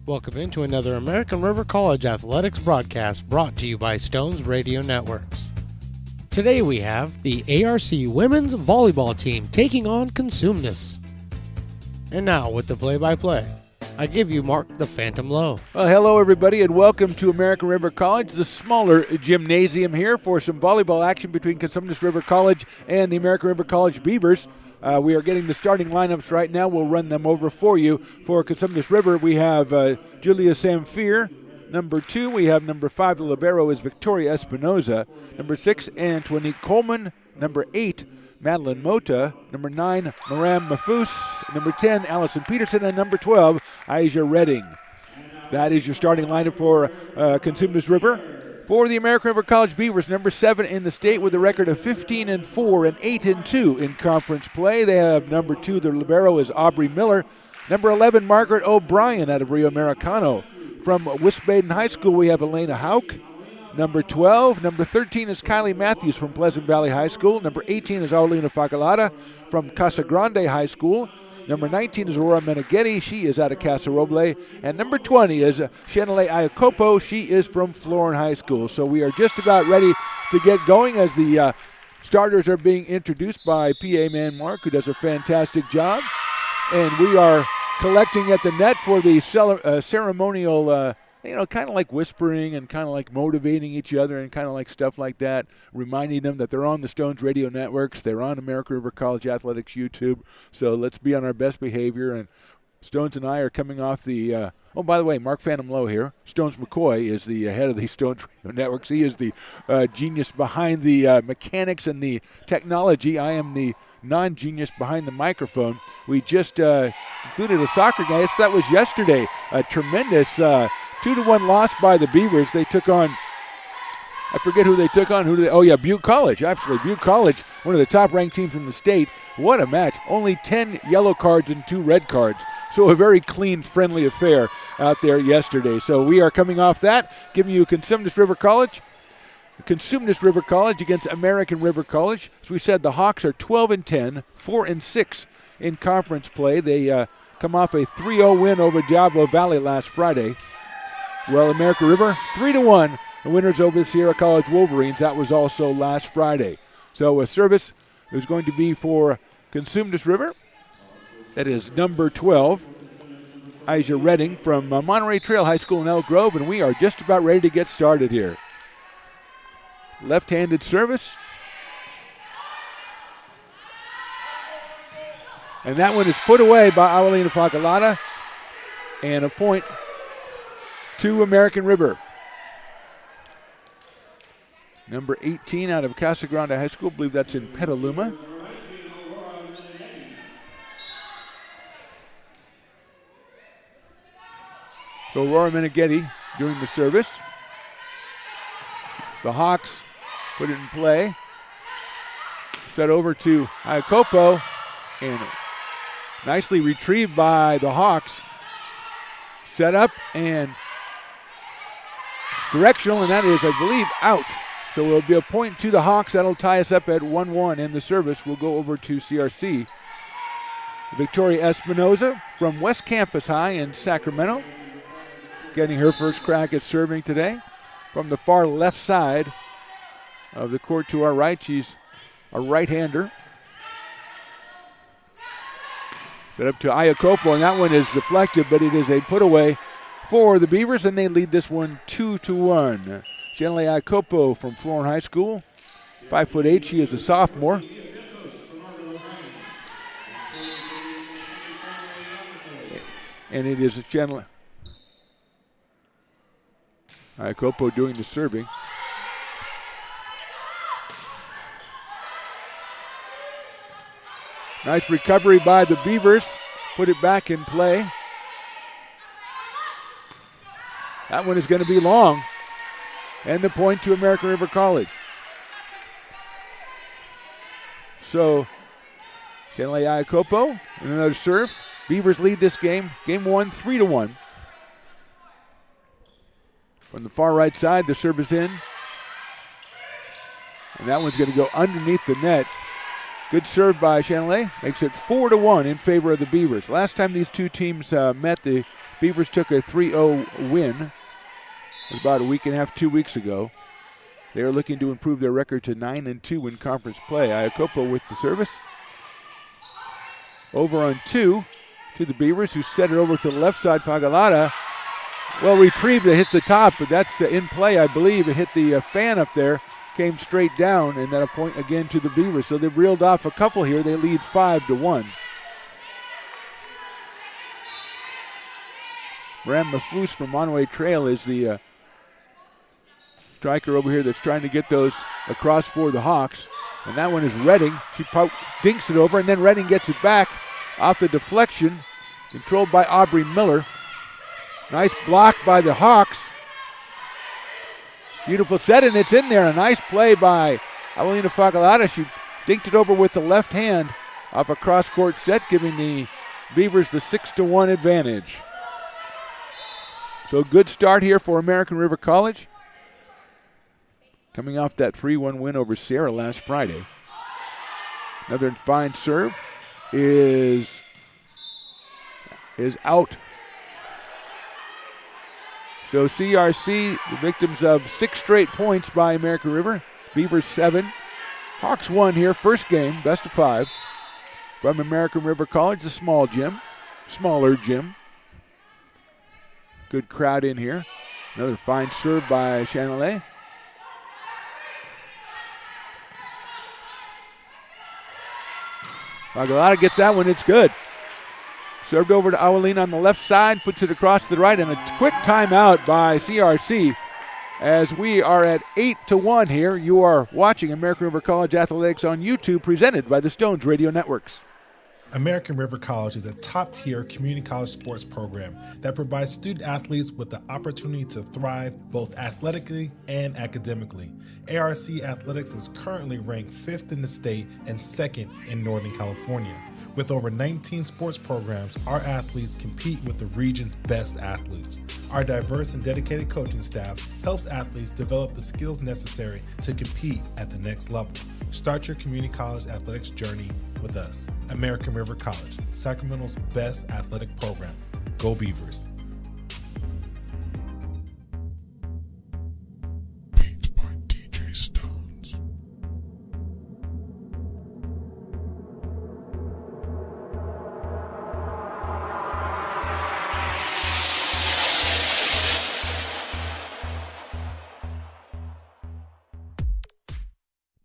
Welcome into another American River College Athletics broadcast brought to you by Stones Radio Networks. Today we have the ARC Women's Volleyball team taking on Cosumnes. And now with the play-by-play, I give you Mark the Phantom Lowe. Well, hello everybody and welcome to American River College, the smaller gymnasium here for some volleyball action between Cosumnes River College and the American River College Beavers. We are getting the starting lineups right now. We'll run them over for you. For Cosumnes River, we have Julia Samfir. Number 2, we have number 5, the libero is Victoria Espinoza. Number 6, Antoinette Coleman. Number 8, Madeline Mota. Number 9, Maram Mafus. Number 10, Allison Peterson. And number 12, Aisha Redding. That is your starting lineup for Cosumnes River. For the American River College Beavers, number 7 in the state with a record of 15-4 and 8-2 in conference play. They have number 2, the libero is Aubrey Miller. Number 11, Margaret O'Brien out of Rio Americano. From Wiesbaden High School, we have Elena Hauk. Number 12, number 13 is Kylie Matthews from Pleasant Valley High School. Number 18 is Aulina Facalata from Casa Grande High School. Number 19 is Aurora Meneghetti. She is out of Casa Roble. And number 20 is Shanale Iacopo. She is from Florin High School. So we are just about ready to get going as the starters are being introduced by PA man Mark, who does a fantastic job. And we are collecting at the net for the ceremonial kind of like whispering and kind of like motivating each other and kind of like stuff like that, reminding them that they're on the Stones Radio Networks, they're on American River College Athletics YouTube, so let's be on our best behavior. And Stones and I are coming off the, by the way, Mark Phantom Lowe here. Stones McCoy is the head of the Stones Radio Networks. He is the genius behind the mechanics and the technology. I am the non-genius behind the microphone. We just concluded a soccer game. That was yesterday. A tremendous 2-1 loss by the Beavers. They took on, I forget who they took on. Butte College. Absolutely, Butte College, one of the top-ranked teams in the state. What a match. Only 10 yellow cards and 2 red cards. So a very clean, friendly affair out there yesterday. So we are coming off that, giving you Cosumnes River College against American River College. As we said, the Hawks are 12-10, 4-6 in conference play. They come off a 3-0 win over Diablo Valley last Friday. Well, American River, 3-1, the winners over the Sierra College Wolverines. That was also last Friday. So a service is going to be for Cosumnes River. That is number 12, Aisha Redding from Monterey Trail High School in Elk Grove, and we are just about ready to get started here. Left-handed service. And that one is put away by Aulina Facalata, and a point to American River. Number 18 out of Casa Grande High School. I believe that's in Petaluma. So Aurora Meneghetti doing the service. The Hawks put it in play. Set over to Iacopo, and nicely retrieved by the Hawks. Set up and directional, and that is, I believe, out. So it'll be a point to the Hawks. That'll tie us up at 1-1, and the service will go over to CRC. Victoria Espinoza from West Campus High in Sacramento, getting her first crack at serving today. From the far left side of the court to our right, she's a right-hander. Set up to Iacopo, and that one is deflected, but it is a put-away for the Beavers, and they lead this one 2-1. Shanale Iacopo from Florin High School, 5'8". She is a sophomore. And it is Shanale Iacopo doing the serving. Nice recovery by the Beavers. Put it back in play. That one is going to be long. And the point to American River College. So, Shanale Iacopo and another serve. Beavers lead this game. Game 1, 3-1. From the far right side, the serve is in. And that one's going to go underneath the net. Good serve by Shanale. Makes it 4-1 in favor of the Beavers. Last time these two teams met, the Beavers took a 3-0 win about a week and a half, 2 weeks ago. They are looking to improve their record to 9-2 in conference play. Iacopo with the service. Over on 2 to the Beavers, who set it over to the left side. Pagalata, well retrieved. It hits the top, but that's in play, I believe. It hit the fan up there, came straight down, and then a point again to the Beavers. So they've reeled off a couple here. They lead 5-1. Ram Mafous from Monterey Trail is the striker over here that's trying to get those across for the Hawks. And that one is Redding. She dinks it over, and then Redding gets it back off the deflection, controlled by Aubrey Miller. Nice block by the Hawks. Beautiful set, and it's in there. A nice play by Avelina Fagalata. She dinked it over with the left hand off a cross-court set, giving the Beavers the 6-1 advantage. So a good start here for American River College, coming off that 3-1 win over Sierra last Friday. Another fine serve is out. So CRC, the victims of 6 straight points by American River. Beavers 7. Hawks 1 here, first game, best of 5. From American River College, the smaller gym. Good crowd in here. Another fine serve by Chanelay. Pagalata gets that one, it's good. Served over to Awalina on the left side, puts it across to the right, and a quick timeout by CRC as we are at 8-1 here. You are watching American River College Athletics on YouTube, presented by the Stones Radio Networks. American River College is a top-tier community college sports program that provides student athletes with the opportunity to thrive both athletically and academically. ARC Athletics is currently ranked 5th in the state and 2nd in Northern California. With over 19 sports programs, our athletes compete with the region's best athletes. Our diverse and dedicated coaching staff helps athletes develop the skills necessary to compete at the next level. Start your community college athletics journey with us. American River College, Sacramento's best athletic program. Go Beavers. Beat by DJ Stones.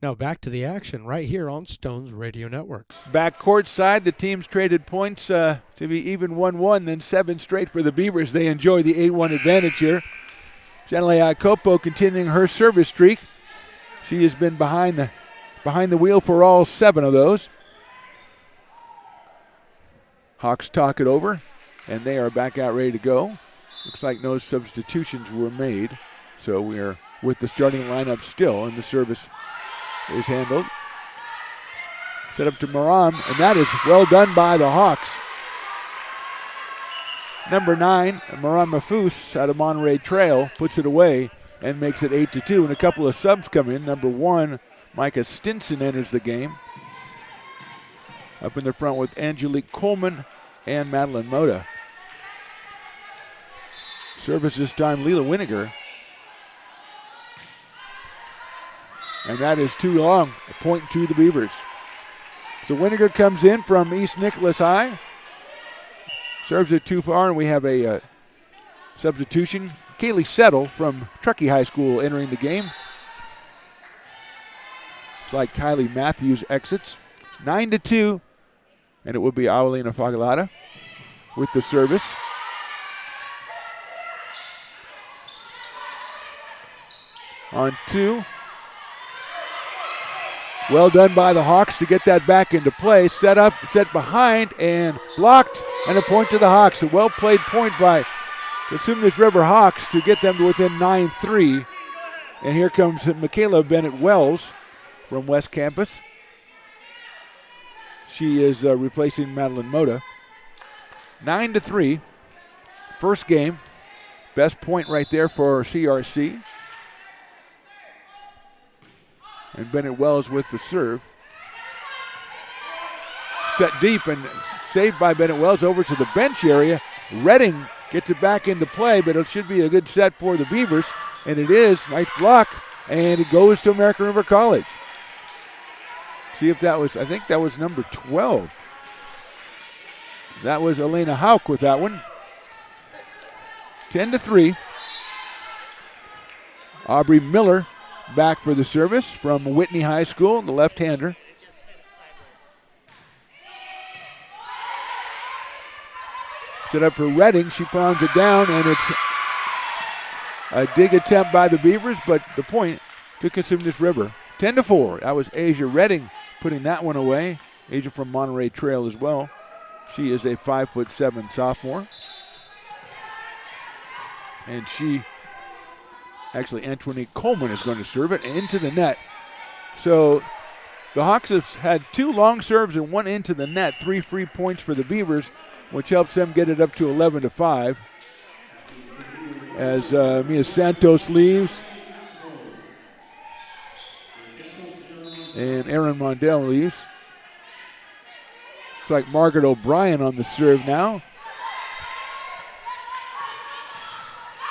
Now back to the action right here on Stones Radio Networks. Back courtside, the teams traded points to be even 1-1, then 7 straight for the Beavers. They enjoy the 8-1 advantage here. Janelle Iacopo continuing her service streak. She has been behind the wheel for all 7 of those. Hawks talk it over, and they are back out ready to go. Looks like no substitutions were made, so we are with the starting lineup still, and the service is handled. Set up to Maram, and that is well done by the Hawks. Number 9, Maram Mafous out of Monterey Trail, puts it away and makes it 8-2, and a couple of subs come in. Number 1, Micah Stinson enters the game. Up in the front with Angelique Coleman and Madeline Moda. Service this time, Leela Winiger. And that is too long, a point to the Beavers. So Winiger comes in from East Nicholas High. Serves it too far, and we have a substitution. Kaylee Settle from Truckee High School entering the game. It's like Kylie Matthews exits. It's 9-2, and it will be Awalina Fagalata with the service. On 2. Well done by the Hawks to get that back into play. Set up, set behind, and blocked, and a point to the Hawks. A well-played point by Cosumnes River Hawks to get them to within 9-3. And here comes Michaela Bennett-Wells from West Campus. She is replacing Madeline Moda. 9-3, first game. Best point right there for CRC. And Bennett Wells with the serve. Set deep and saved by Bennett Wells over to the bench area. Redding Gets it back into play, but it should be a good set for the Beavers. And it is. Nice block. And it goes to American River College. See if that was, I think that was number 12. That was Elena Hauk with that one. 10-3. Aubrey Miller back for the service from Whitney High School, the left-hander. Set up for Redding. She pounds it down, and it's a dig attempt by the Beavers, but the point to Cosumnes River. 10-4. That was Asia Redding putting that one away. Asia from Monterey Trail as well. She is a 5'7" sophomore. And Antoinette Coleman is going to serve it into the net. So the Hawks have had 2 long serves and 1 into the net. 3 free points for the Beavers, which helps them get it up to 11-5. As Mia Santos leaves. And Erin Mondell leaves. It's like Margaret O'Brien on the serve now.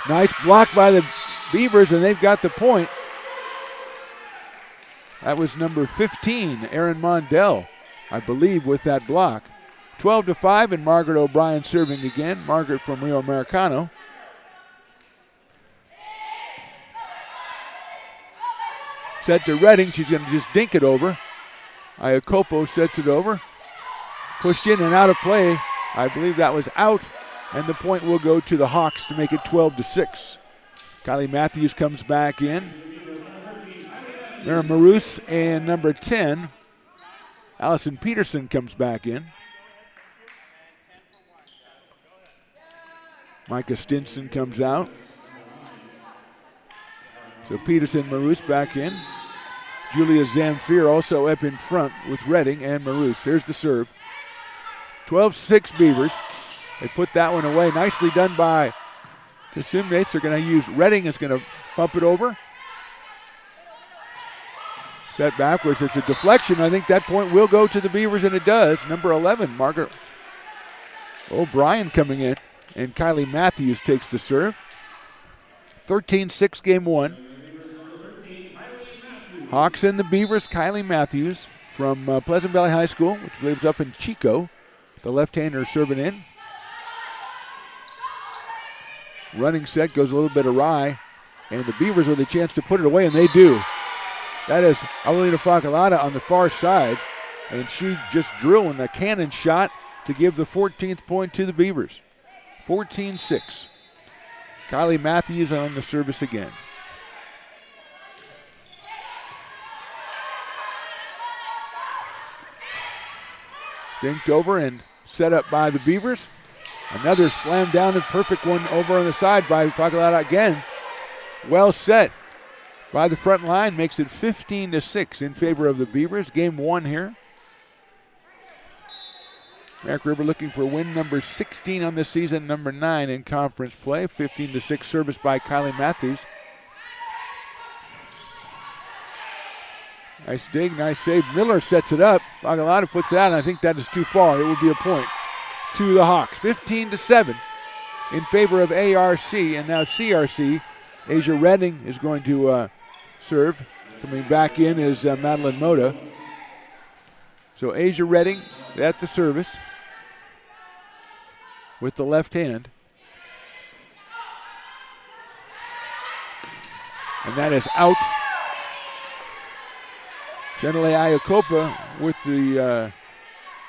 Nice block by the Beavers, and they've got the point. That was number 15, Erin Mondell, I believe, with that block. 12-5, and Margaret O'Brien serving again. Margaret from Rio Americano. Set to Redding. She's going to just dink it over. Iacopo sets it over. Pushed in and out of play. I believe that was out. And the point will go to the Hawks to make it 12-6. Kylie Matthews comes back in. Mara Maroos and number 10, Allison Peterson comes back in. Micah Stinson comes out. So Peterson, Maroos back in. Julia Zamfir also up in front with Redding and Maroos. Here's the serve. 12-6 Beavers. They put that one away. Nicely done by Cosumnes. They're going to use Redding is going to bump it over. Set backwards. It's a deflection. I think that point will go to the Beavers, and it does. Number 11, Margaret O'Brien coming in, and Kylie Matthews takes the serve. 13-6 game 1. Hawks and the Beavers. Kylie Matthews from Pleasant Valley High School, which lives up in Chico. The left-hander serving in. Running set goes a little bit awry, and the Beavers with a chance to put it away, and they do. That is Aurelina Facalata on the far side, and she just drilling a cannon shot to give the 14th point to the Beavers. 14-6. Kylie Matthews on the service again. Dinked over and set up by the Beavers. Another slam down and perfect one over on the side by Facalata again. Well set by the front line, makes it 15-6 in favor of the Beavers. Game 1 here. American River looking for win number 16 on the season, number 9 in conference play. 15-6 service by Kylie Matthews. Nice dig, nice save. Miller sets it up. Facalata puts it out, and I think that is too far. It will be a point to the Hawks. 15-7 in favor of ARC, and now CRC. Asia Redding is going to serve. Coming back in is Madeline Moda. So Asia Redding at the service with the left hand. And that is out. Genele Iacopa with the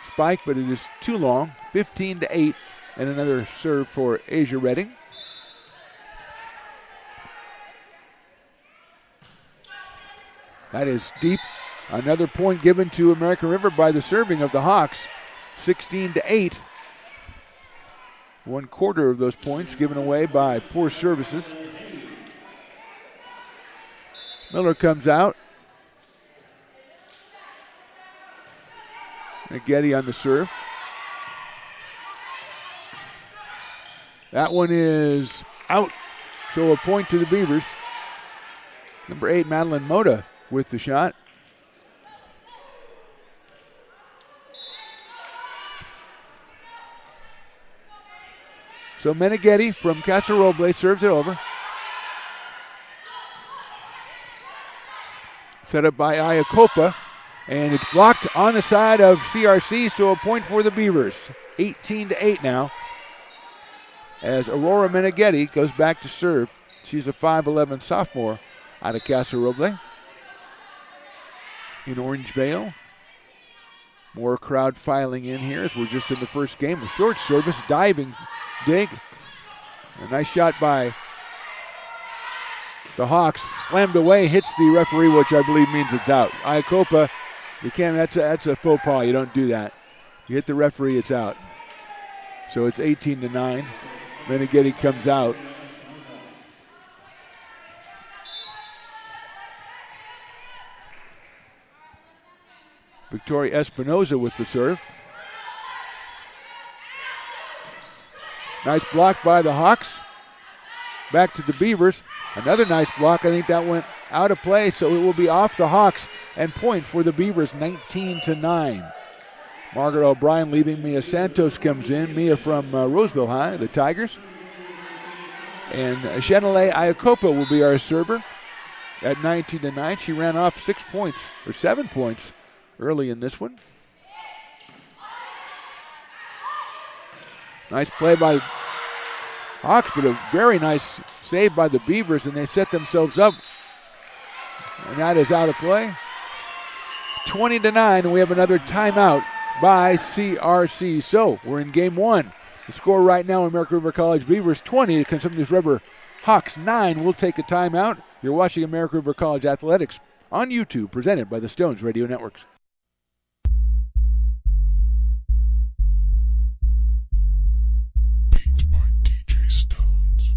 spike, but it is too long. 15-8, and another serve for Asia Redding. That is deep. Another point given to American River by the serving of the Hawks. 16-8. 1/4 of those points given away by poor services. Miller comes out. Getty on the serve. That one is out. So a point to the Beavers. Number 8, Madeline Moda with the shot. So Meneghetti from Casa Roble serves it over. Set up by Iacopa, and it's blocked on the side of CRC, so a point for the Beavers. 18-8 now. As Aurora Meneghetti goes back to serve. She's a 5'11 sophomore out of Casa Roble. In Orangevale. More crowd filing in here as we're just in the first game. A short service, diving dig. A nice shot by the Hawks. Slammed away, hits the referee, which I believe means it's out. Iacopa, you can't, that's a faux pas. You don't do that. You hit the referee, it's out. So it's 18-9. Meneghetti comes out. Victoria Espinoza with the serve. Nice block by the Hawks. Back to the Beavers. Another nice block. I think that went out of play, so it will be off the Hawks and point for the Beavers, 19-9. Margaret O'Brien leaving. Mia Santos comes in. Mia from Roseville High, the Tigers. And Chanelay Iacopa will be our server at 19-9. She ran off 6 points, or 7 points, early in this one. Nice play by Hawks, but a very nice save by the Beavers, and they set themselves up. And that is out of play. 20-9, and we have another timeout by CRC. So we're in game one. The score right now, American River College Beavers 20, Cosumnes River Hawks 9. We'll take a timeout. You're watching American River College Athletics on YouTube, presented by the Stones Radio Networks. Beat by DJ Stones.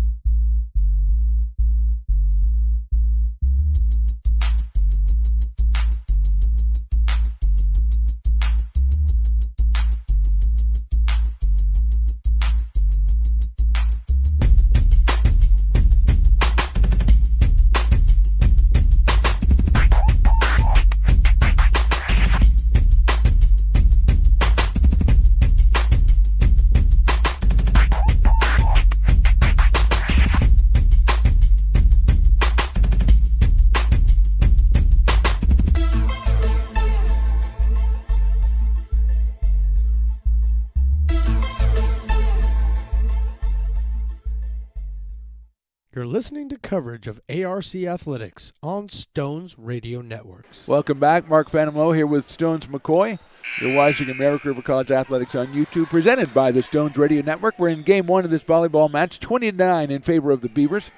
You're listening to coverage of ARC Athletics on Stones Radio Networks. Welcome back. Mark Phantom Lowe here with Stones McCoy. You're watching American River College Athletics on YouTube, presented by the Stones Radio Network. We're in game one of this volleyball match, 20-9 in favor of the Beavers.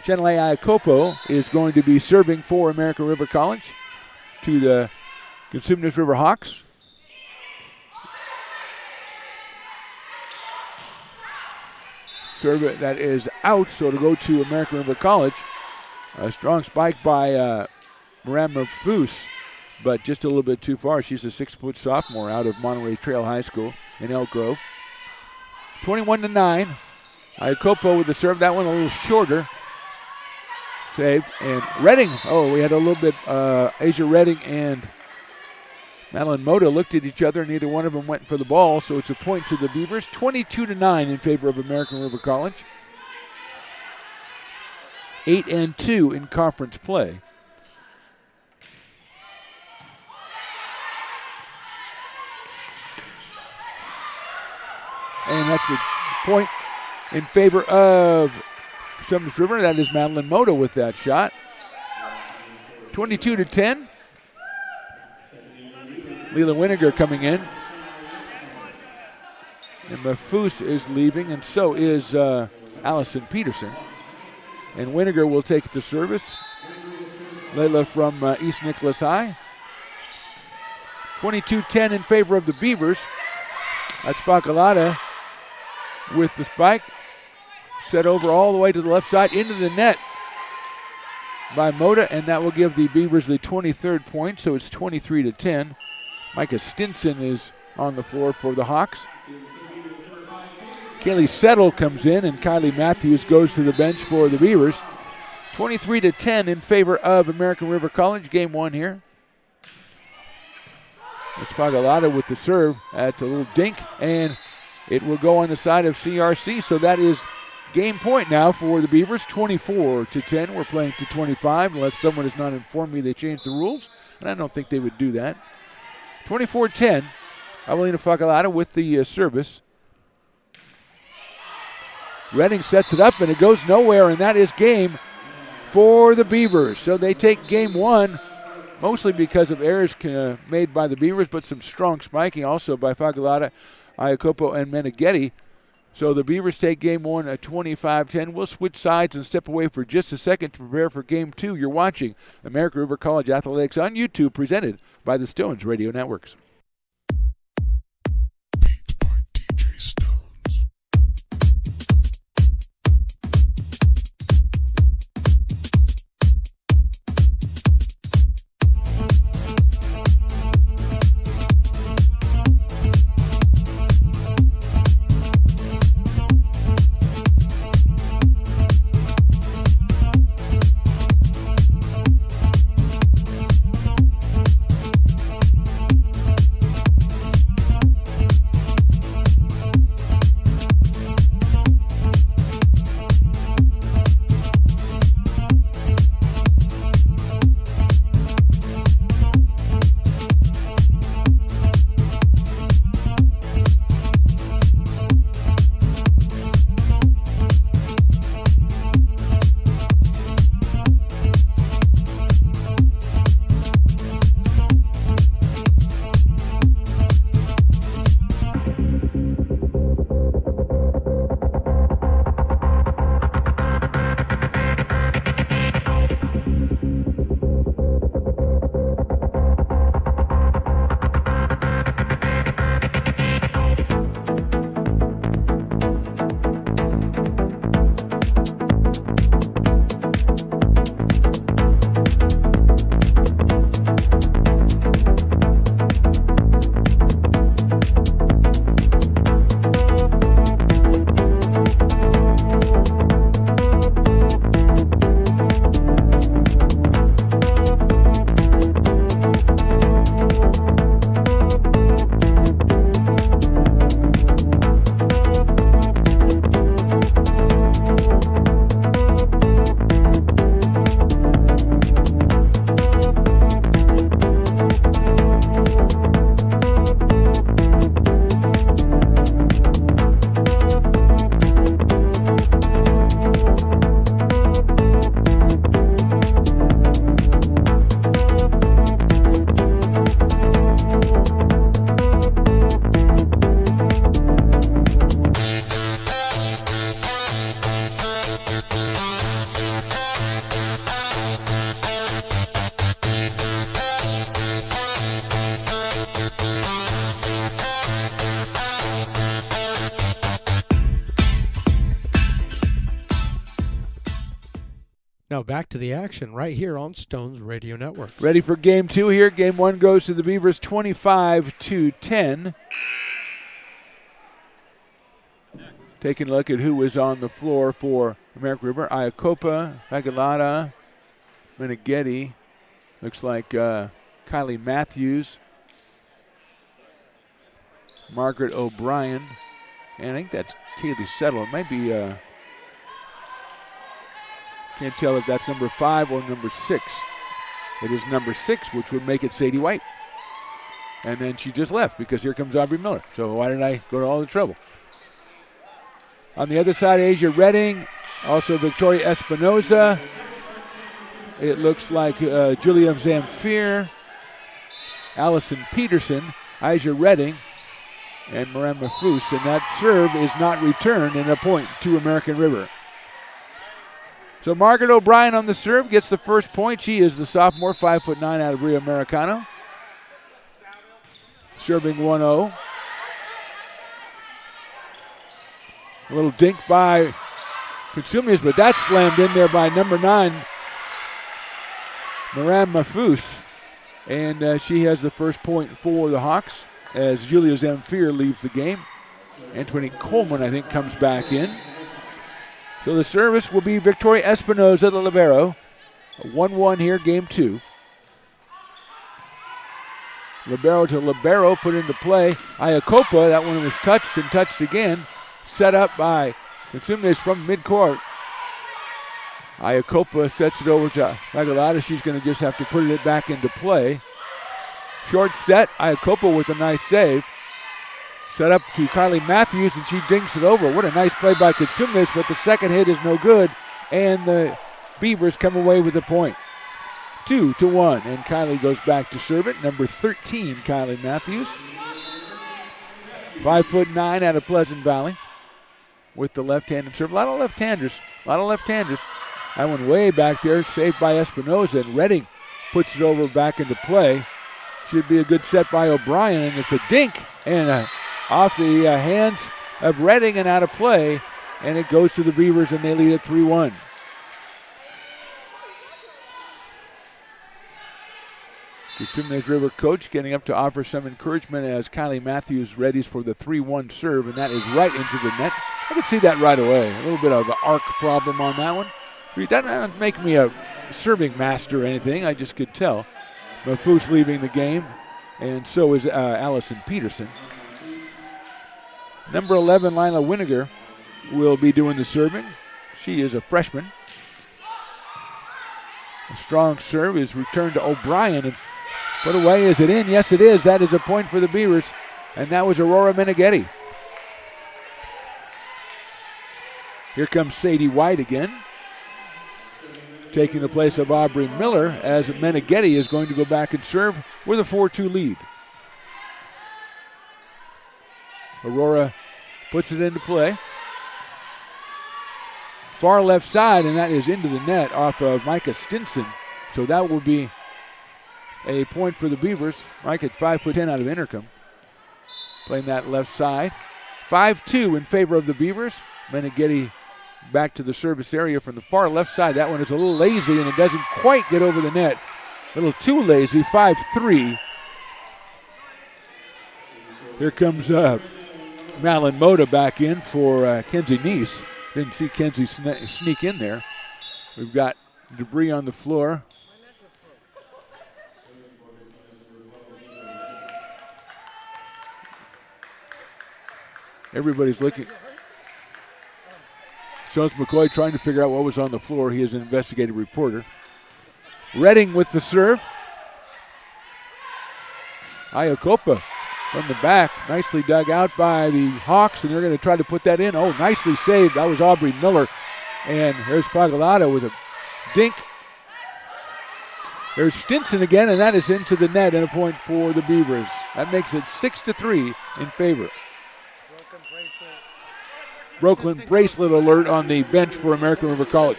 Chanelay Iacopo is going to be serving for American River College to the Cosumnes River Hawks. Serve that is out, so to go to American River College. A strong spike by Moran Mafus, but just a little bit too far. She's a 6-foot sophomore out of Monterey Trail High School in Elk Grove. 21-9. Iacopo with the serve. That one a little shorter. Saved. And Redding. Oh, we had a little bit. Asia Redding and Madeline Moda looked at each other. Neither one of them went for the ball, so it's a point to the Beavers. 22-9 in favor of American River College. 8-2 in conference play. And that's a point in favor of Cosumnes River. That is Madeline Moda with that shot. 22-10. Leland Winiger coming in. And Mafus is leaving, and so is Allison Peterson. And Winiger will take the service. Layla from East Nicholas High. 22-10 in favor of the Beavers. That's Bacalata with the spike. Set over all the way to the left side into the net by Moda, and that will give the Beavers the 23rd point, so it's 23-10. Micah Stinson is on the floor for the Hawks. Kaylee Settle comes in, and Kylie Matthews goes to the bench for the Beavers. 23-10 in favor of American River College. Game one here. It's Pagalata with the serve. That's a little dink, and It will go on the side of CRC, so that is game point now for the Beavers, 24-10. We're playing to 25, unless someone has not informed me they changed the rules, and I don't think they would do that. 24-10, Avelina Facalata with the service. Redding sets it up, and it goes nowhere, and that is game for the Beavers. So they take game one, mostly because of errors made by the Beavers, but some strong spiking also by Facalata, Iacopo, and Meneghetti. So the Beavers take game one at 25-10. We'll switch sides and step away for just a second to prepare for game two. You're watching American River College Athletics on YouTube, presented by the Stones Radio Networks. Beat by DJ Stones. Now back to the action right here on Stones Radio Network. Ready for game two here. Game one goes to the Beavers 25-10. Taking a look at who was on the floor for American River. Iacopa, Facalata, Meneghetti. Looks like Kylie Matthews, Margaret O'Brien, and I think that's Kaylee Settle. It might be, can't tell if that's number 5 or number 6. It is number 6, which would make it Sadie White. And then she just left because here comes Aubrey Miller. So why did I go to all the trouble? On the other side, Asia Redding, also Victoria Espinoza. It looks like Julia Zamfir, Allison Peterson, Asia Redding, and Moran Mafous. And that serve is not returned, and a point to American River. So Margaret O'Brien on the serve gets the first point. She is the sophomore, 5'9" out of Rio Americano. Serving 1-0. A little dink by Cosumnes, but that's slammed in there by number 9, Moran Mafous. And she has the first point for the Hawks as Julia Zamfir leaves the game. Antoine Coleman, I think, comes back in. So the service will be Victoria Espinoza, the libero. 1-1 here, game two. Libero to libero, put into play. Iacopa, that one was touched and touched again. Set up by Cosumnes from midcourt. Iacopa sets it over to Regalada. She's going to just have to put it back into play. Short set, Iacopa with a nice save. Set up to Kylie Matthews, and she dinks it over. What a nice play by Cosumnes, but the second hit is no good, and the Beavers come away with the point. 2-1, and Kylie goes back to serve it. Number 13, Kylie Matthews. 5'9" out of Pleasant Valley with the left-handed serve. A lot of left-handers. That one way back there, saved by Espinoza, and Redding puts it over back into play. Should be a good set by O'Brien, and it's a dink, and off the hands of Redding and out of play, and it goes to the Beavers, and they lead at 3-1. Cosumnes River coach getting up to offer some encouragement as Kylie Matthews readies for the 3-1 serve, and that is right into the net. I could see that right away. A little bit of an arc problem on that one. It doesn't make me a serving master or anything. I just could tell. Mafous leaving the game, and so is Allison Peterson. Number 11, Lila Winiger, will be doing the serving. She is a freshman. A strong serve is returned to O'Brien, and put away. Is it in? Yes, it is. That is a point for the Beavers, and that was Aurora Meneghetti. Here comes Sadie White again, taking the place of Aubrey Miller, as Meneghetti is going to go back and serve with a 4-2 lead. Aurora puts it into play. Far left side, and that is into the net off of Micah Stinson. So that will be a point for the Beavers. Micah, 5'10" out of Intercom, playing that left side. 5-2 in favor of the Beavers. Meneghetti back to the service area from the far left side. That one is a little lazy, and it doesn't quite get over the net. A little too lazy, 5-3. Here comes Malin Moda back in for Kenzie Neese. Didn't see Kenzie sneak in there. We've got debris on the floor. Everybody's looking. Jones McCoy trying to figure out what was on the floor. He is an investigative reporter. Redding with the serve. Iacopa from the back. Nicely dug out by the Hawks, and they're going to try to put that in. Oh, nicely saved. That was Aubrey Miller. And there's Pagalata with a dink. There's Stinson again, and that is into the net, and a point for the Beavers. That makes it 6-3 in favor. Broken bracelet alert on the bench for American River College.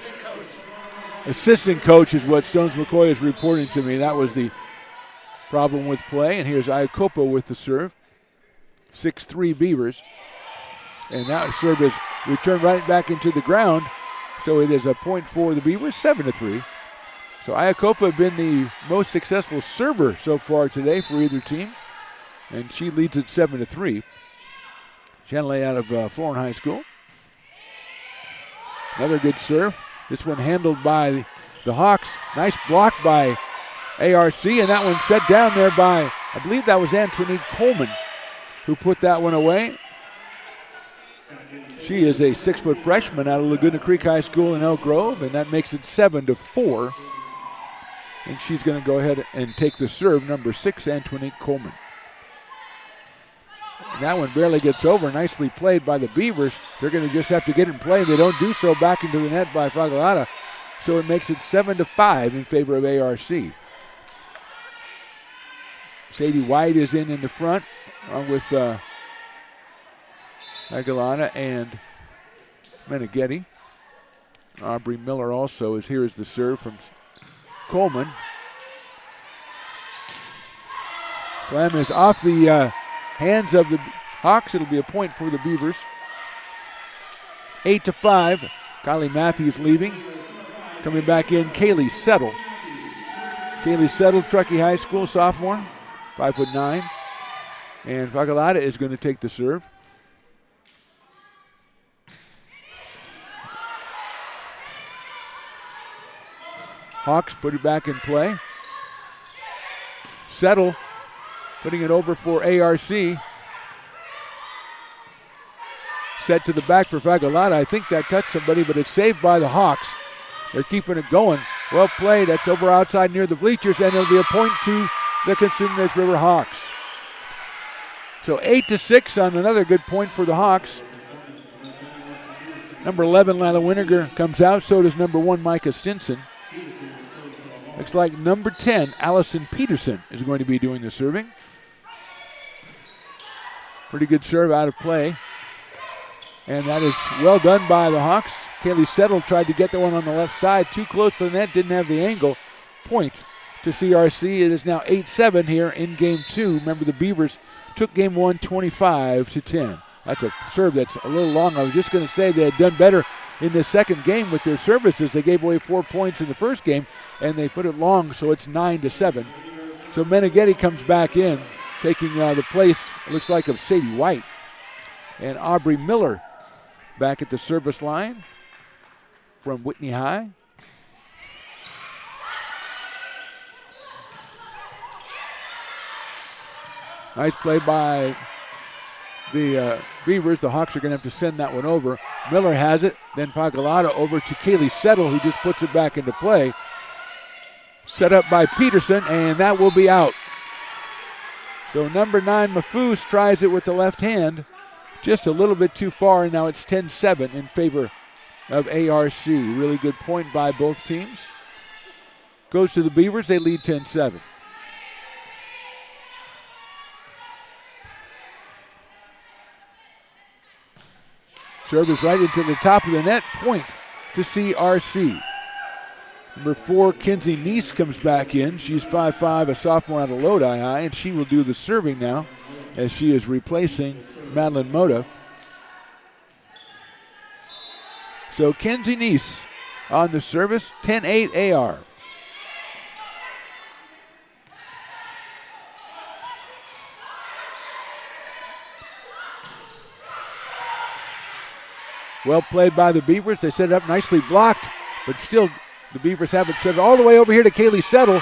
Assistant coach is what Stones McCoy is reporting to me. That was the problem with play. And here's Iacopa with the serve. 6-3 Beavers. And that serve is returned right back into the ground. So it is a point for the Beavers, 7-3. So Iacopa have been the most successful server so far today for either team. And she leads at 7-3. Chanelay out of Florin High School. Another good serve. This one handled by the Hawks. Nice block by ARC, and that one set down there by, I believe that was Antoinette Coleman who put that one away. She is a 6-foot freshman out of Laguna Creek High School in Elk Grove, and that makes it 7-4. And she's going to go ahead and take the serve, number 6, Antoinette Coleman. And that one barely gets over. Nicely played by the Beavers. They're going to just have to get in play. They don't do so. Back into the net by Fagalata. So it makes it 7-5 in favor of ARC. Sadie White is in the front with Fagalata and Meneghetti. Aubrey Miller also is here as the serve from Coleman. Slam is off the hands of the Hawks. It'll be a point for the Beavers. 8-5. Kylie Matthews leaving. Coming back in, Kaylee Settle. Kaylee Settle, Truckee High School sophomore, 5'9". And Fagalata is going to take the serve. Hawks put it back in play. Settle putting it over for ARC. Set to the back for Fagalata. I think that touched somebody, but it's saved by the Hawks. They're keeping it going. Well played. That's over outside near the bleachers, and it'll be a point to the Cosumnes River Hawks. So 8-6 on another good point for the Hawks. Number 11, Lila Winiger, comes out. So does number 1, Micah Stinson. Looks like number 10, Allison Peterson, is going to be doing the serving. Pretty good serve out of play. And that is well done by the Hawks. Kaylee Settle tried to get the one on the left side. Too close to the net, didn't have the angle. Point to CRC. It is now 8-7 here in game 2. Remember, the Beavers took game 1 25-10. That's a serve that's a little long. I was just going to say they had done better in the second game with their services. They gave away 4 points in the first game, and they put it long, so it's 9-7. So Meneghetti comes back in, taking the place, it looks like, of Sadie White. And Aubrey Miller back at the service line from Whitney High. Nice play by the Beavers. The Hawks are going to have to send that one over. Miller has it. Then Fagalata over to Kaylee Settle, who just puts it back into play. Set up by Peterson, and that will be out. So number 9, Mafus, tries it with the left hand. Just a little bit too far, and now it's 10-7 in favor of ARC. Really good point by both teams. Goes to the Beavers. They lead 10-7. Serve is right into the top of the net. Point to CRC. Number 4, Kinsey Neese comes back in. She's 5'5", a sophomore out of Lodi High, and she will do the serving now as she is replacing Madeline Moda. So Kinsey Neese on the service, 10-8 AR. Well played by the Beavers. They set it up nicely blocked, but still the Beavers have it set all the way over here to Kaylee Settle.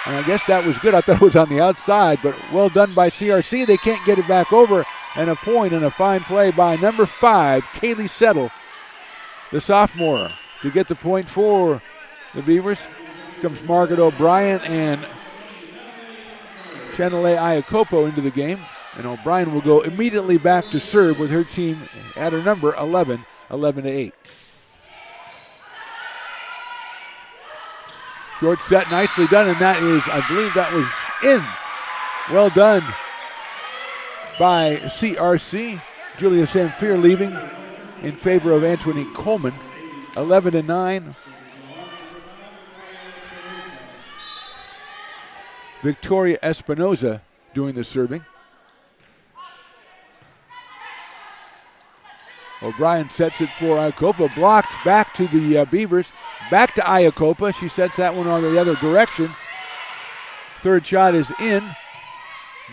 And I guess that was good. I thought it was on the outside, but well done by CRC. They can't get it back over. And a point and a fine play by number 5, Kaylee Settle, the sophomore, to get the point for the Beavers. Comes Margaret O'Brien and Chanelay Iacopo into the game. And O'Brien will go immediately back to serve with her team at her number 11, 11-8. Short set, nicely done, and that is, I believe that was in. Well done by CRC. Julia Samphir leaving in favor of Antoinette Coleman. 11-9. Victoria Espinoza doing the serving. O'Brien sets it for Iacopa. Blocked back to the Beavers. Back to Iacopa. She sets that one on the other direction. Third shot is in.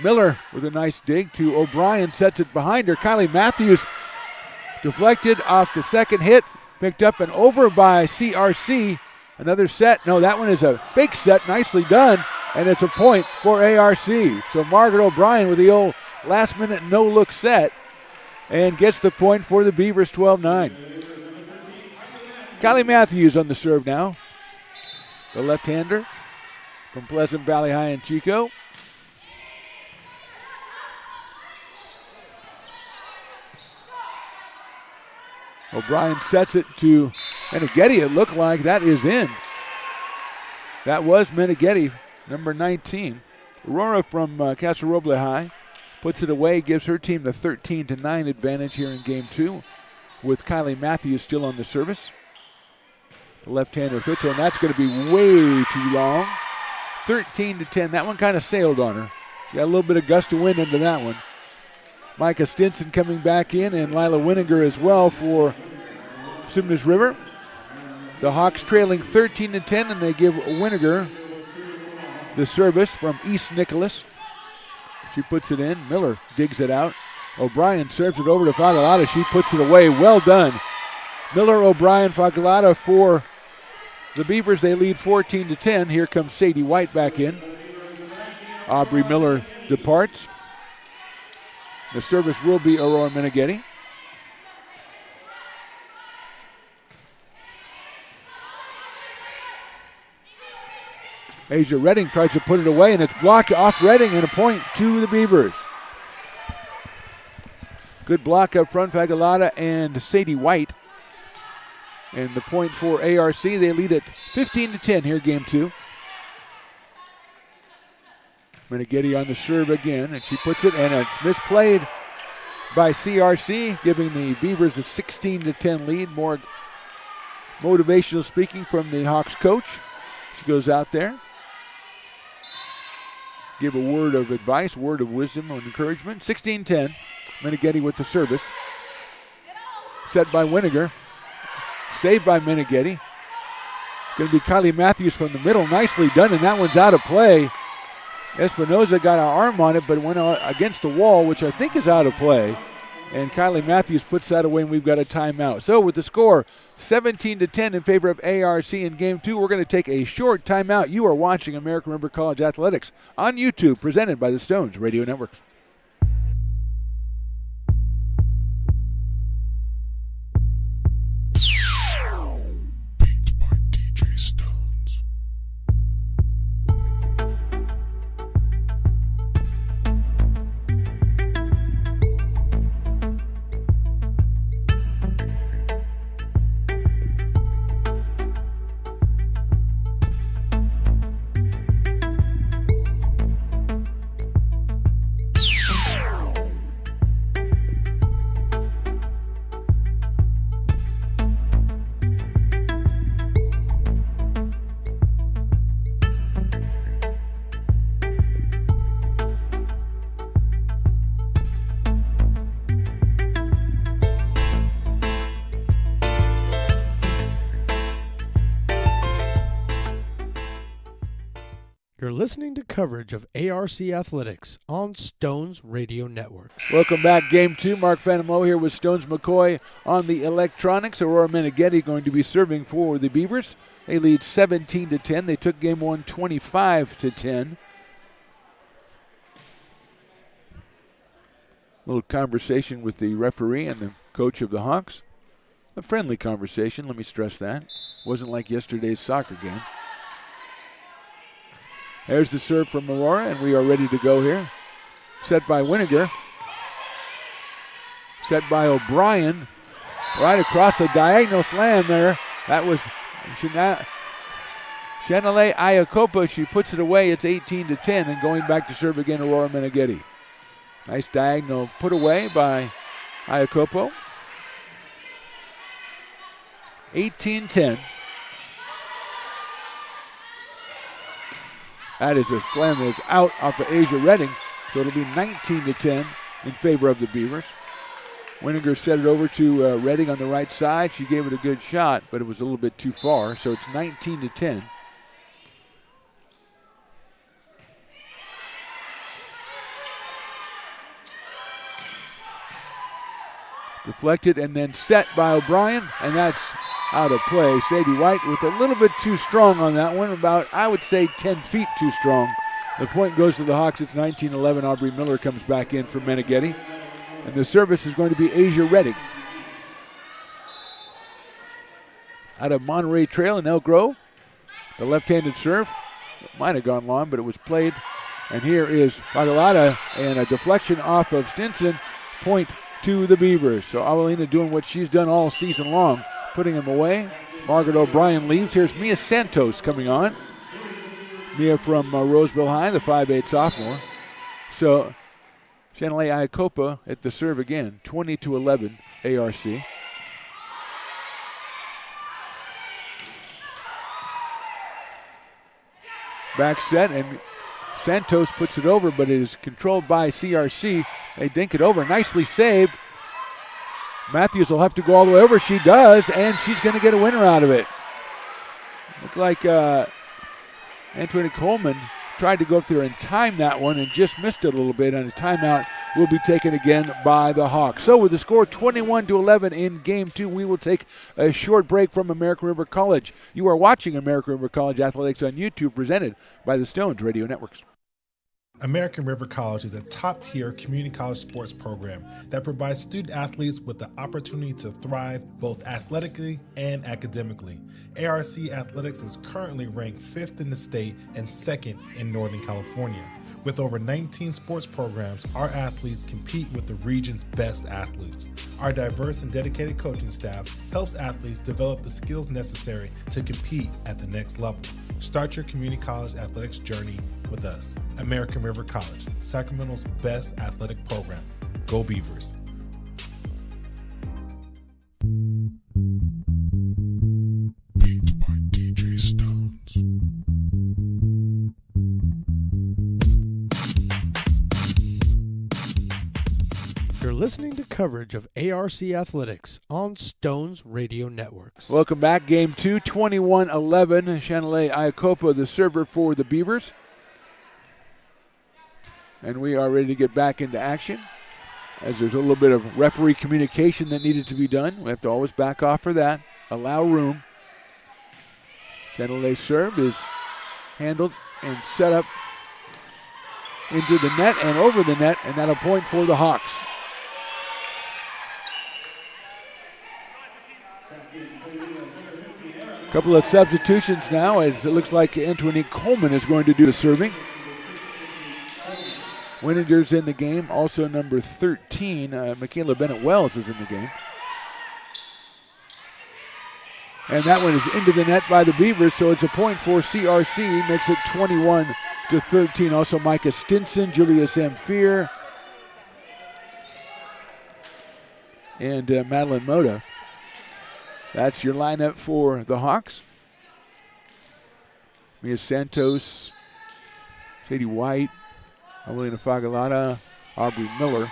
Miller with a nice dig to O'Brien. Sets it behind her. Kylie Matthews deflected off the second hit. Picked up and over by CRC. Another set. No, that one is a fake set. Nicely done. And it's a point for ARC. So Margaret O'Brien with the old last minute no-look set. And gets the point for the Beavers, 12-9. Kylie Matthews on the serve now. The left-hander from Pleasant Valley High in Chico. O'Brien sets it to Meneghetti. It looked like that is in. That was Meneghetti, number 19. Aurora from Casa Roble High puts it away, gives her team the 13-9 advantage here in game 2 with Kylie Matthews still on the service. The left-hander Fitzel, and that's going to be way too long. 13-10. That one kind of sailed on her. She got a little bit of gust of wind into that one. Micah Stinson coming back in, and Lila Winiger as well for Cosumnes River. The Hawks trailing 13-10, and they give Winiger the service from East Nicholas. She puts it in. Miller digs it out. O'Brien serves it over to Fagalata. She puts it away. Well done. Miller, O'Brien, Fagalata for the Beavers. They lead 14-10. Here comes Sadie White back in. Aubrey Miller departs. The service will be Aurora Meneghetti. Asia Redding tries to put it away, and it's blocked off Redding, and a point to the Beavers. Good block up front, Fagalata and Sadie White. And the point for ARC. They lead it 15-10 here, game 2. Meneghetti on the serve again, and she puts it, and it's misplayed by CRC, giving the Beavers a 16-10 lead. More motivational speaking from the Hawks coach. She goes out there, give a word of advice, word of wisdom and encouragement. 16-10, Meneghetti with the service. Set by Winiger. Saved by Meneghetti. Going to be Kylie Matthews from the middle. Nicely done, and that one's out of play. Espinoza got an arm on it, but went against the wall, which I think is out of play. And Kylie Matthews puts that away, and we've got a timeout. So with the score 17-10 in favor of ARC in game 2, we're going to take a short timeout. You are watching American River College Athletics on YouTube, presented by the Stones Radio Network. Beat by DJ Stones. You're listening to coverage of ARC Athletics on Stones Radio Network. Welcome back, game 2. Mark Fanamo here with Stones McCoy on the electronics. Aurora Meneghetti going to be serving for the Beavers. They lead 17-10. They took game 1 25-10. Little conversation with the referee and the coach of the Hawks. A friendly conversation, let me stress that. Wasn't like yesterday's soccer game. There's the serve from Aurora, and we are ready to go here. Set by Winiger. Set by O'Brien. Right across the diagonal slam there. That was Shanale Iacopa. She puts it away. It's 18-10, and going back to serve again, Aurora Meneghetti. Nice diagonal put away by Iacopo. 18-10. That is a slam that is out off of Asia Redding, so it'll be 19-10 in favor of the Beavers. Winiger set it over to Redding on the right side. She gave it a good shot, but it was a little bit too far, so it's 19-10. Deflected and then set by O'Brien, and that's out of play. Sadie White with a little bit too strong on that one, about, I would say, 10 feet too strong. The point goes to the Hawks. It's 19-11. Aubrey Miller comes back in for Meneghetti. And the service is going to be Asia Redding. Out of Monterey Trail in Elk Grove. The left-handed serve. It might have gone long, but it was played. And here is Bagalata, and a deflection off of Stinson. Point to the Beavers. So Avelina doing what she's done all season long, putting him away. Margaret O'Brien leaves. Here's Mia Santos coming on. Mia from Roseville High, the 5'8 sophomore. So Shanale Iacopa at the serve again, 20-11 ARC. Back set, and Santos puts it over, but it is controlled by CRC. They dink it over. Nicely saved. Matthews will have to go all the way over. She does, and she's going to get a winner out of it. Looked like Antoinette Coleman tried to go up there and time that one and just missed it a little bit, and a timeout will be taken again by the Hawks. So with the score 21-11 in game 2, we will take a short break from American River College. You are watching American River College Athletics on YouTube, presented by the Stones Radio Networks. American River College is a top-tier community college sports program that provides student-athletes with the opportunity to thrive both athletically and academically. ARC Athletics is currently ranked 5th in the state and 2nd in Northern California. With over 19 sports programs, our athletes compete with the region's best athletes. Our diverse and dedicated coaching staff helps athletes develop the skills necessary to compete at the next level. Start your community college athletics journey with us. American River College, Sacramento's best athletic program. Go Beavers. Beat by DJ Stones. You're listening to coverage of ARC Athletics on Stones Radio Networks. Welcome back. Game 2, 21-11. Chanelay Iacopa, the server for the Beavers. And we are ready to get back into action, as there's a little bit of referee communication that needed to be done. We have to always back off for that, allow room. Chanelay's serve is handled and set up into the net and over the net, and that'll point for the Hawks. Couple of substitutions now, as it looks like Antoine Coleman is going to do the serving. Winninger's in the game. Also number 13, Michaela Bennett-Wells is in the game. And that one is into the net by the Beavers, so it's a point for CRC. Makes it 21-13. Also Micah Stinson, Julia Zamfir, and Madeline Mota. That's your lineup for the Hawks. Mia Santos, Sadie White, Avelina Fagalata, Aubrey Miller.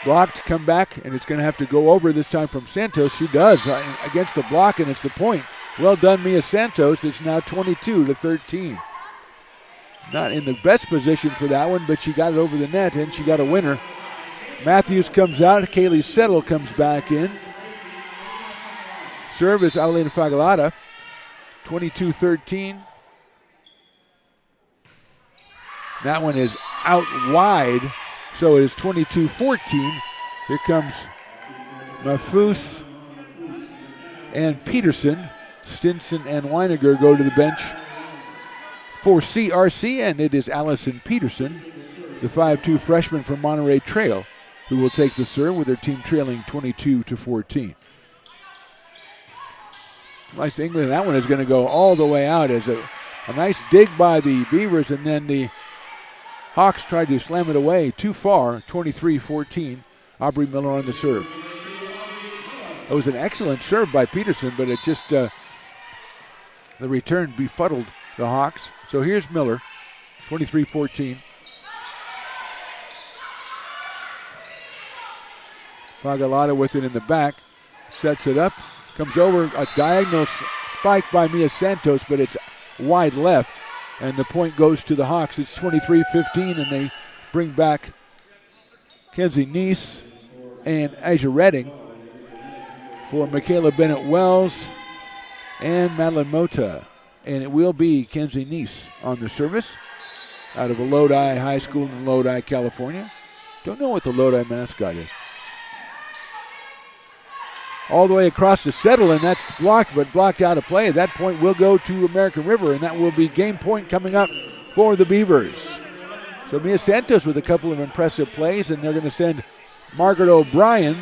Blocked, come back, and it's going to have to go over this time from Santos. She does against the block, and it's the point. Well done, Mia Santos. It's now 22-13. Not in the best position for that one, but she got it over the net, and she got a winner. Matthews comes out. Kaylee Settle comes back in. Serve is Avelina Fagalata. 22-13. That one is out wide, so it is 22-14. Here comes Mafus and Peterson. Stinson and Weiniger go to the bench for CRC, and it is Allison Peterson, the 5'2 freshman from Monterey Trail, who will take the serve with their team trailing 22-14. Nice England. That one is going to go all the way out as a nice dig by the Beavers, and then the Hawks tried to slam it away too far, 23-14. Aubrey Miller on the serve. It was an excellent serve by Peterson, but it just, the return befuddled the Hawks. So here's Miller, 23-14. Fagalata with it in the back, sets it up, comes over, a diagonal spike by Mia Santos, but it's wide left, and the point goes to the Hawks. It's 23-15, and they bring back Kenzie Neese and Asia Redding for Michaela Bennett-Wells and Madeline Mota. And it will be Kenzie Neese on the service out of a Lodi High School in Lodi, California. Don't know what the Lodi mascot is. All the way across the settle, and that's blocked, but blocked out of play. At that point will go to American River, and that will be game point coming up for the Beavers. So Mia Santos with a couple of impressive plays, and they're going to send Margaret O'Brien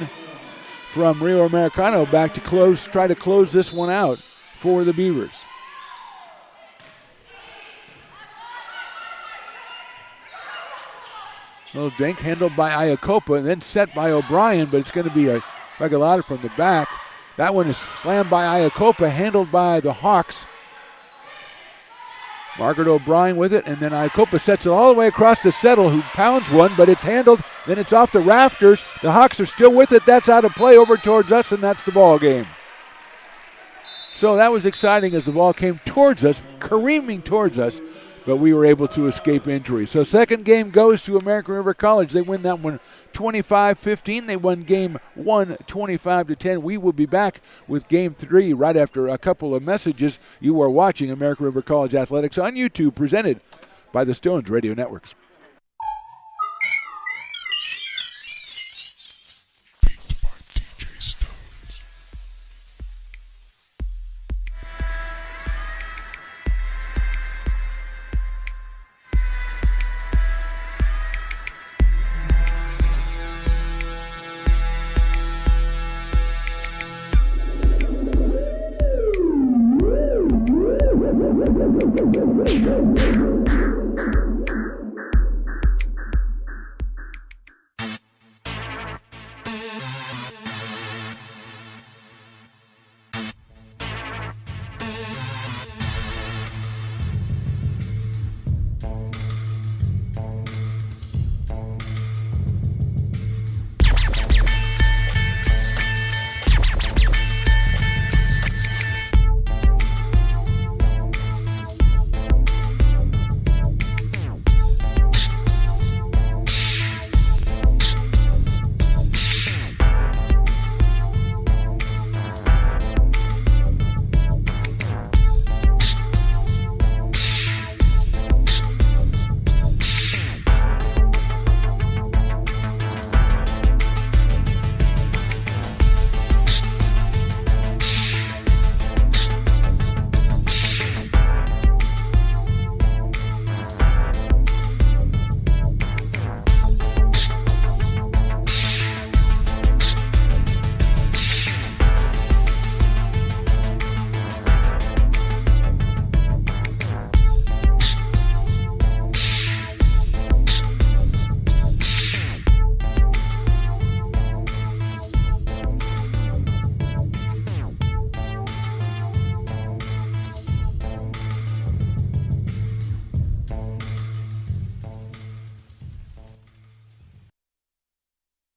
from Rio Americano back to try to close this one out for the Beavers. Little dink handled by Iacopa and then set by O'Brien, but it's going to be a Regalata from the back. That one is slammed by Iacopa, handled by the Hawks. Margaret O'Brien with it, and then Iacopa sets it all the way across to Settle, who pounds one, but it's handled, then it's off the rafters. The Hawks are still with it. That's out of play over towards us, and that's the ball game. So that was exciting as the ball came towards us, careening towards us, but we were able to escape injury. So second game goes to American River College. They win that one 25-15. They won game 1 25-10. We will be back with game 3 right after a couple of messages. You are watching American River College Athletics on YouTube, presented by the Stones Radio Networks. Beat by DJ Stones.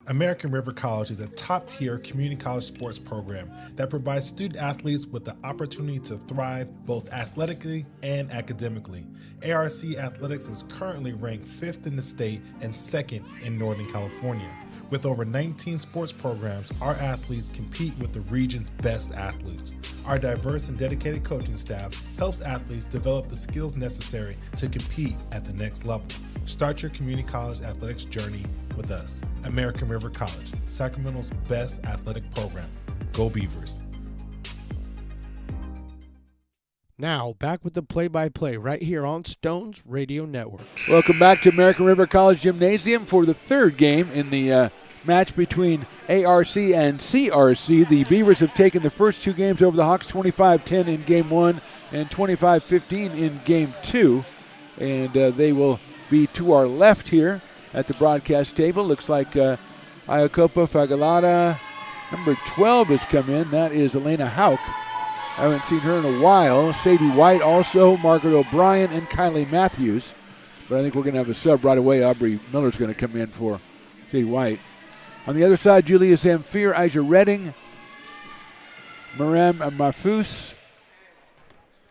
American River College is a top-tier community college sports program that provides student athletes with the opportunity to thrive both athletically and academically. ARC Athletics is currently ranked 5th in the state and 2nd in Northern California. With over 19 sports programs, our athletes compete with the region's best athletes. Our diverse and dedicated coaching staff helps athletes develop the skills necessary to compete at the next level. Start your community college athletics journey with us. American River College, Sacramento's best athletic program. Go Beavers. Now, back with the play-by-play right here on Stones Radio Network. Welcome back to American River College Gymnasium for the third game in the match between ARC and CRC. The Beavers have taken the first two games over the Hawks, 25-10 in Game 1 and 25-15 in Game 2. And they will be to our left here at the broadcast table. Looks like Iacopa Fagalata, number 12, has come in. That is Elena Hauk. I haven't seen her in a while. Sadie White also, Margaret O'Brien, and Kylie Matthews. But I think we're going to have a sub right away. Aubrey Miller's going to come in for Sadie White. On the other side, Julia Zamfir, Ija Redding, Maram Mafus.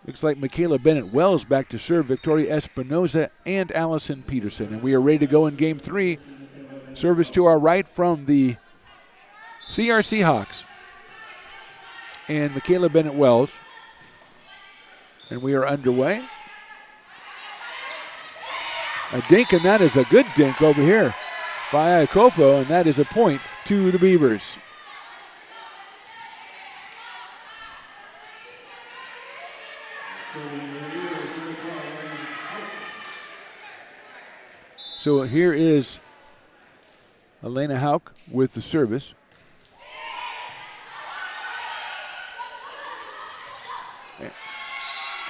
Looks like Michaela Bennett-Wells back to serve, Victoria Espinoza, and Allison Peterson. And we are ready to go in Game 3. Service to our right from the CRC Hawks and Michaela Bennett-Wells. And we are underway. A dink, and that is a good dink over here by Iacopo, and that is a point to the Beavers. So here is Elena Hauk with the service.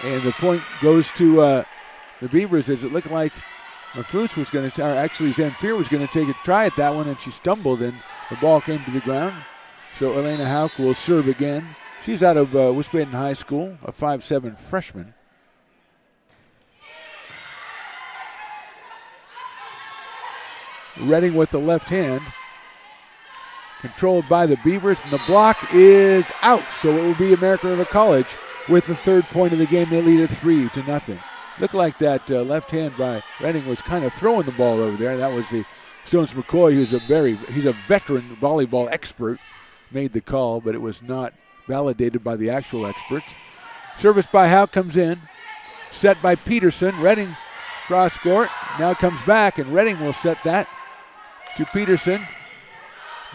And the point goes to the Beavers, as it looked like Mafus was going to, or actually Zamfir was going to take a try at that one, and she stumbled, and the ball came to the ground. So Elena Hauk will serve again. She's out of Wisconsin High School, a 5'7" freshman. Redding with the left hand. Controlled by the Beavers, and the block is out. So it will be American River College with the third point of the game. They lead at 3-0. Looked like that left hand by Redding was kind of throwing the ball over there. That was the Stones McCoy, who's he's a veteran volleyball expert, made the call, but it was not validated by the actual experts. Service by Howe comes in. Set by Peterson. Redding cross court. Now comes back, and Redding will set that to Peterson.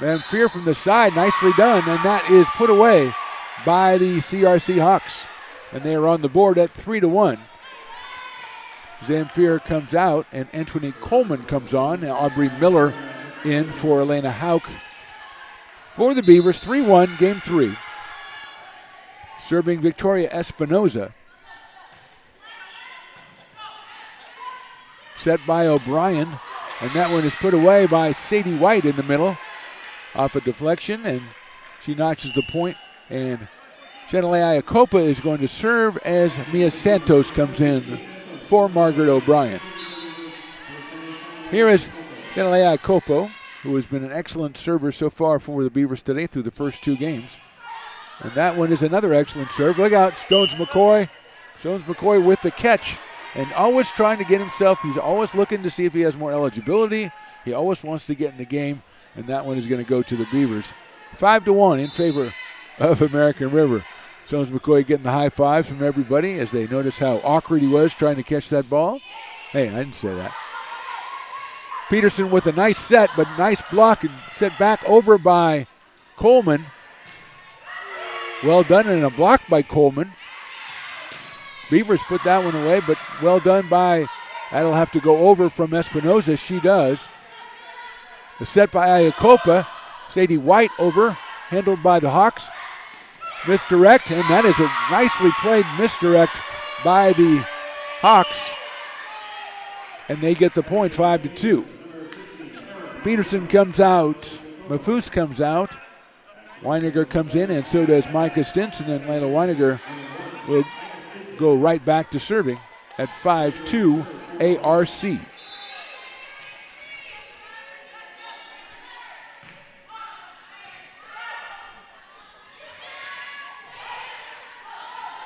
Van Feer from the side, nicely done, and that is put away by the CRC Hawks. And they are on the board at 3-1. Zamfir comes out, and Anthony Coleman comes on. Now Aubrey Miller in for Elena Hauk. For the Beavers, 3-1, game 3. Serving Victoria Espinoza. Set by O'Brien, and that one is put away by Sadie White in the middle. Off a deflection, and she notches the point, and Chanelea Iacopa is going to serve as Mia Santos comes in for Margaret O'Brien. Here is Chanelea Iacopa, who has been an excellent server so far for the Beavers today through the first 2 games. And that one is another excellent serve. Look out, Stones McCoy. Stones McCoy with the catch, and always trying to get himself. He's always looking to see if he has more eligibility. He always wants to get in the game, and that one is going to go to the Beavers. 5-1 in favor of American River. Stones McCoy getting the high fives from everybody as they notice how awkward he was trying to catch that ball. Hey, I didn't say that. Peterson with a nice set, but nice block and set back over by Coleman. Well done, and a block by Coleman. Beavers put that one away, but well done by, that'll have to go over from Espinoza. She does. The set by Iacopa. Sadie White over, handled by the Hawks. Misdirect, and that is a nicely played misdirect by the Hawks. And they get the point, 5-2. Peterson comes out. Mafus comes out. Weiniger comes in, and so does Micah Stinson, and Lana Weiniger will go right back to serving at 5-2 ARC.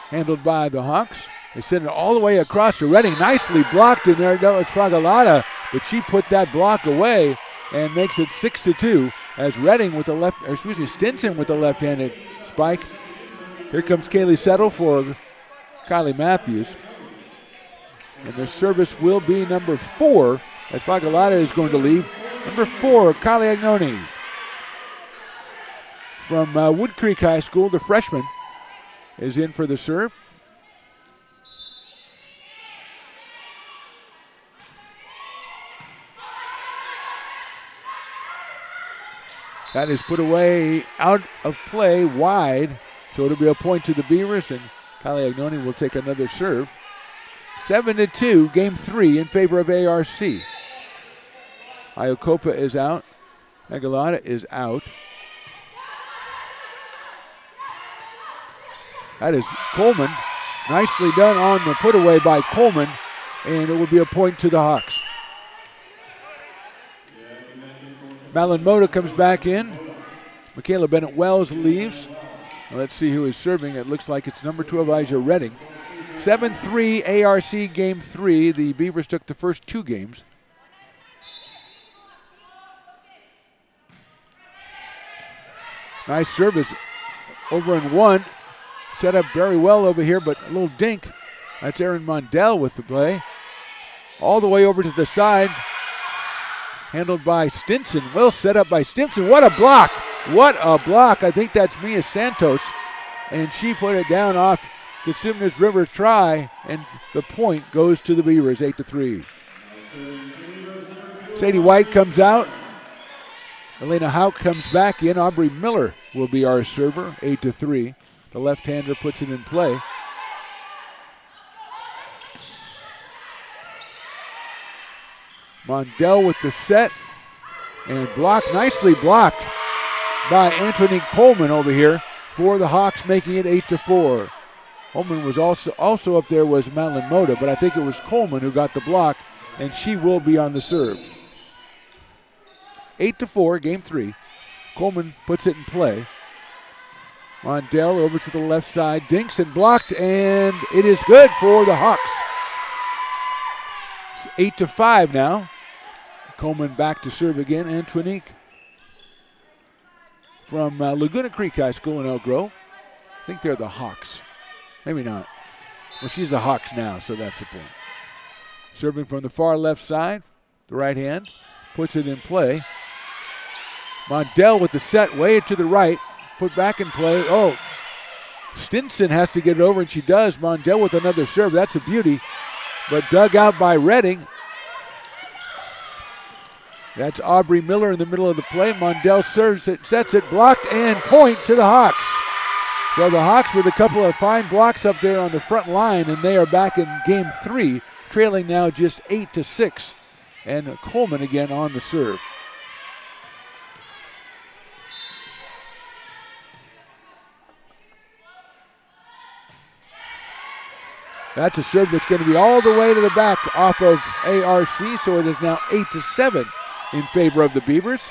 Handled by the Hawks. They send it all the way across to Redding. Nicely blocked in there. That was Fagalata, but she put that block away and makes it 6-2 as Redding with the Stinson with the left-handed spike. Here comes Kaylee Settle for Kylie Matthews. And the service will be number 4 as Fagalata is going to leave. Number 4, Kylie Agnoni. From Wood Creek High School, the freshman is in for the serve. That is put away out of play wide, so it'll be a point to the Beavers, and Kylie Agnoni will take another serve. 7-2, game 3 in favor of ARC. Iacopa is out. Aguilada is out. That is Coleman. Nicely done on the put away by Coleman, and it will be a point to the Hawks. Malin Moda comes back in. Michaela Bennett Wells leaves. Let's see who is serving. It looks like it's number 12, Aja Redding. 7-3 ARC game 3. The Beavers took the first 2 games. Nice service over in 1. Set up very well over here, but a little dink. That's Erin Mondell with the play. All the way over to the side. Handled by Stinson. Well set up by Stinson. What a block. What a block. I think that's Mia Santos. And she put it down off Cosumnes River try. And the point goes to the Beavers, 8-3. Sadie White comes out. Elena Hauk comes back in. Aubrey Miller will be our server, 8-3. The left-hander puts it in play. Mondell with the set and block, nicely blocked by Anthony Coleman over here for the Hawks, making it 8-4. Coleman was also up there was Madeline Moda, but I think it was Coleman who got the block, and she will be on the serve. 8-4, game 3. Coleman puts it in play. Mondell over to the left side, dinks and blocked, and it is good for the Hawks. It's 8-5 now. Coleman back to serve again. Antonique from Laguna Creek High School in Elk Grove. I think they're the Hawks. Maybe not. Well, she's the Hawks now, so that's the point. Serving from the far left side, the right hand, puts it in play. Mondell with the set way to the right, put back in play. Oh, Stinson has to get it over, and she does. Mondell with another serve. That's a beauty, but dug out by Redding. That's Aubrey Miller in the middle of the play. Mondell serves it, sets it, blocked, and point to the Hawks. So the Hawks with a couple of fine blocks up there on the front line, and they are back in game 3, trailing now just 8-6. And Coleman again on the serve. That's a serve that's going to be all the way to the back off of ARC, so it is now 8-7 in favor of the Beavers.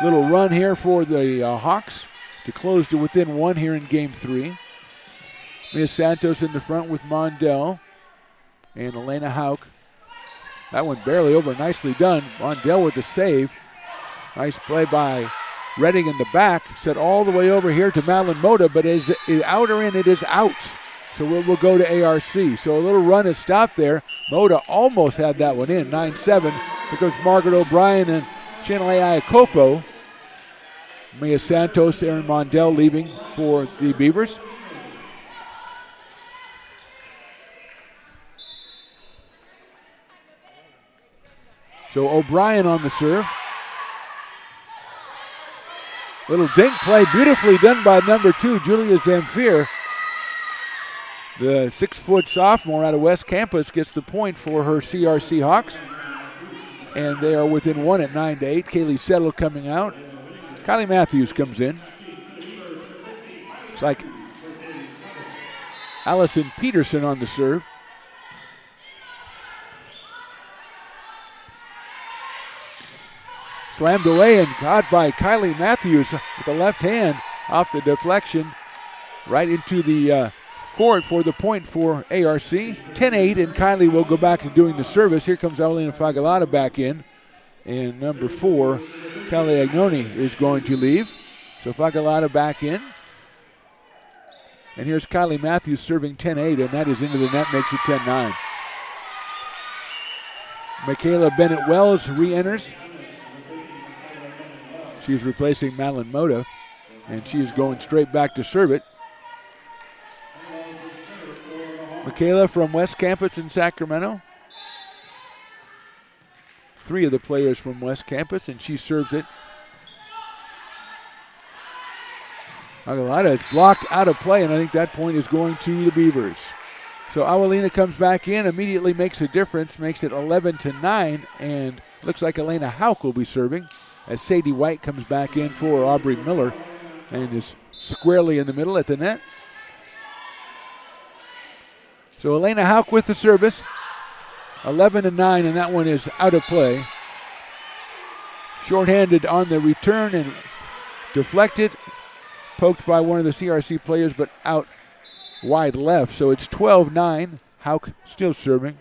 Little run here for the Hawks to close to within 1 here in game 3. Mia Santos in the front with Mondell and Elena Hauk. That one barely over, nicely done. Mondell with the save. Nice play by Redding in the back. Set all the way over here to Madeline Moda, but is it out or in? It is out. So we'll go to ARC. So a little run is stopped there. Moda almost had that one in, 9-7. Here comes Margaret O'Brien and Chanelay Iacopo. Mia Santos, Erin Mondell leaving for the Beavers. So O'Brien on the serve. Little dink play, beautifully done by number 2, Julia Zamfir. The 6-foot sophomore out of West Campus gets the point for her CRC Hawks. And they are within 1 at 9-8. Kaylee Settle coming out. Kylie Matthews comes in. It's like Allison Peterson on the serve. Slammed away and caught by Kylie Matthews with the left hand off the deflection right into the court for the point for ARC. 10-8, and Kylie will go back to doing the service. Here comes Evelina Fagalata back in. And number 4, Kelly Agnoni is going to leave. So Fagalata back in. And here's Kylie Matthews serving 10-8, and that is into the net, makes it 10-9. Michaela Bennett-Wells re-enters. She's replacing Madeline Moda, and she is going straight back to serve it. Michaela from West Campus in Sacramento. 3 of the players from West Campus, and she serves it. Aguilada is blocked out of play, and I think that point is going to the Beavers. So Awalina comes back in, immediately makes a difference, makes it 11-9, and looks like Elena Hauk will be serving as Sadie White comes back in for Aubrey Miller and is squarely in the middle at the net. So Elena Hauk with the service, 11-9, and that one is out of play. Shorthanded on the return and deflected, poked by one of the CRC players, but out wide left. So it's 12-9. Hauk still serving.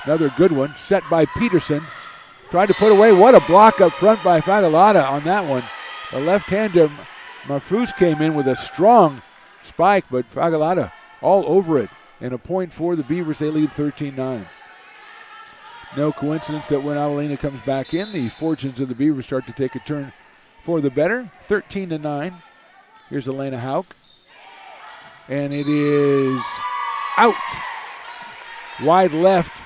Another good one, set by Peterson. Tried to put away. What a block up front by Fagalata on that one. The left-hander, Marfus, came in with a strong spike, but Fagalata all over it. And a point for the Beavers. They lead 13-9. No coincidence that when Avelina comes back in, the fortunes of the Beavers start to take a turn for the better. 13-9. Here's Elena Hauk. And it is out. Wide left.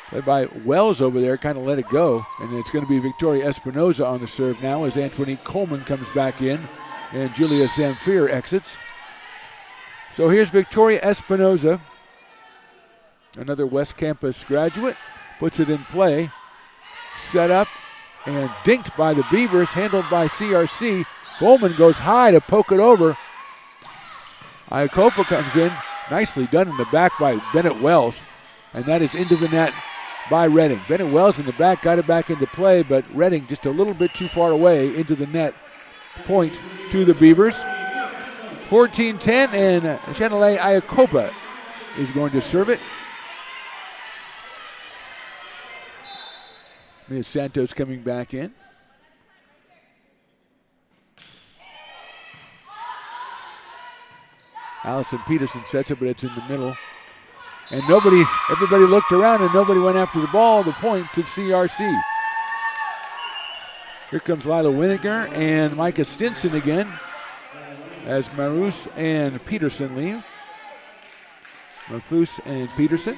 Played by Wells over there, kind of let it go. And it's going to be Victoria Espinoza on the serve now as Antonique Coleman comes back in and Julia Zamfir exits. So here's Victoria Espinoza, another West Campus graduate. Puts it in play. Set up and dinked by the Beavers, handled by CRC. Coleman goes high to poke it over. Iacopa comes in. Nicely done in the back by Bennett Wells. And that is into the net by Redding. Bennett Wells in the back got it back into play, but Redding just a little bit too far away into the net. Point to the Beavers. 14-10, and Chanelay Iacopa is going to serve it. Mia Santos coming back in. Allison Peterson sets it, but it's in the middle. And everybody looked around and nobody went after the ball. The point to CRC. Here comes Lila Winiger and Micah Stinson again as Marus and Peterson leave. Marfus and Peterson.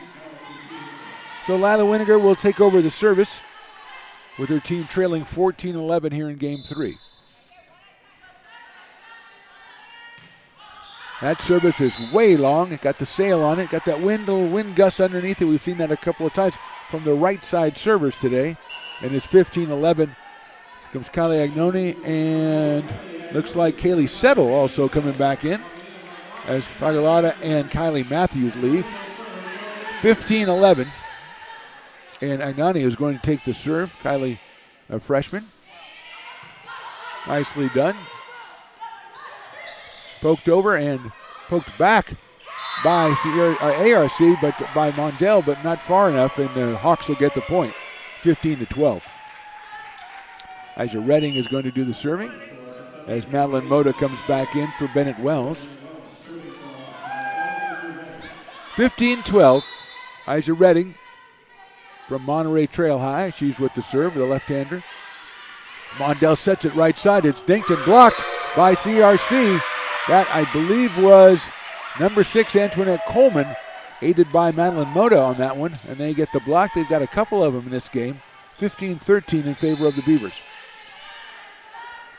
So Lila Winiger will take over the service with her team trailing 14-11 here in Game 3. That service is way long. It got the sail on it, got that wind gust underneath it. We've seen that a couple of times from the right side servers today. And it's 15-11. Comes Kylie Agnoni and looks like Kaylee Settle also coming back in as Pagalata and Kylie Matthews leave. 15-11. And Agnoni is going to take the serve. Kylie, a freshman. Nicely done. Poked over and poked back by ARC, but by Mondale, but not far enough, and the Hawks will get the point, 15-12. Isa Redding is going to do the serving as Madeline Moda comes back in for Bennett Wells. 15-12, Isa Redding from Monterey Trail High. She's with the serve, the left-hander. Mondale sets it right side. It's dinked and blocked by CRC. That, I believe, was number 6, Antoinette Coleman, aided by Madeline Moda on that one, and they get the block. They've got a couple of them in this game. 15-13 in favor of the Beavers.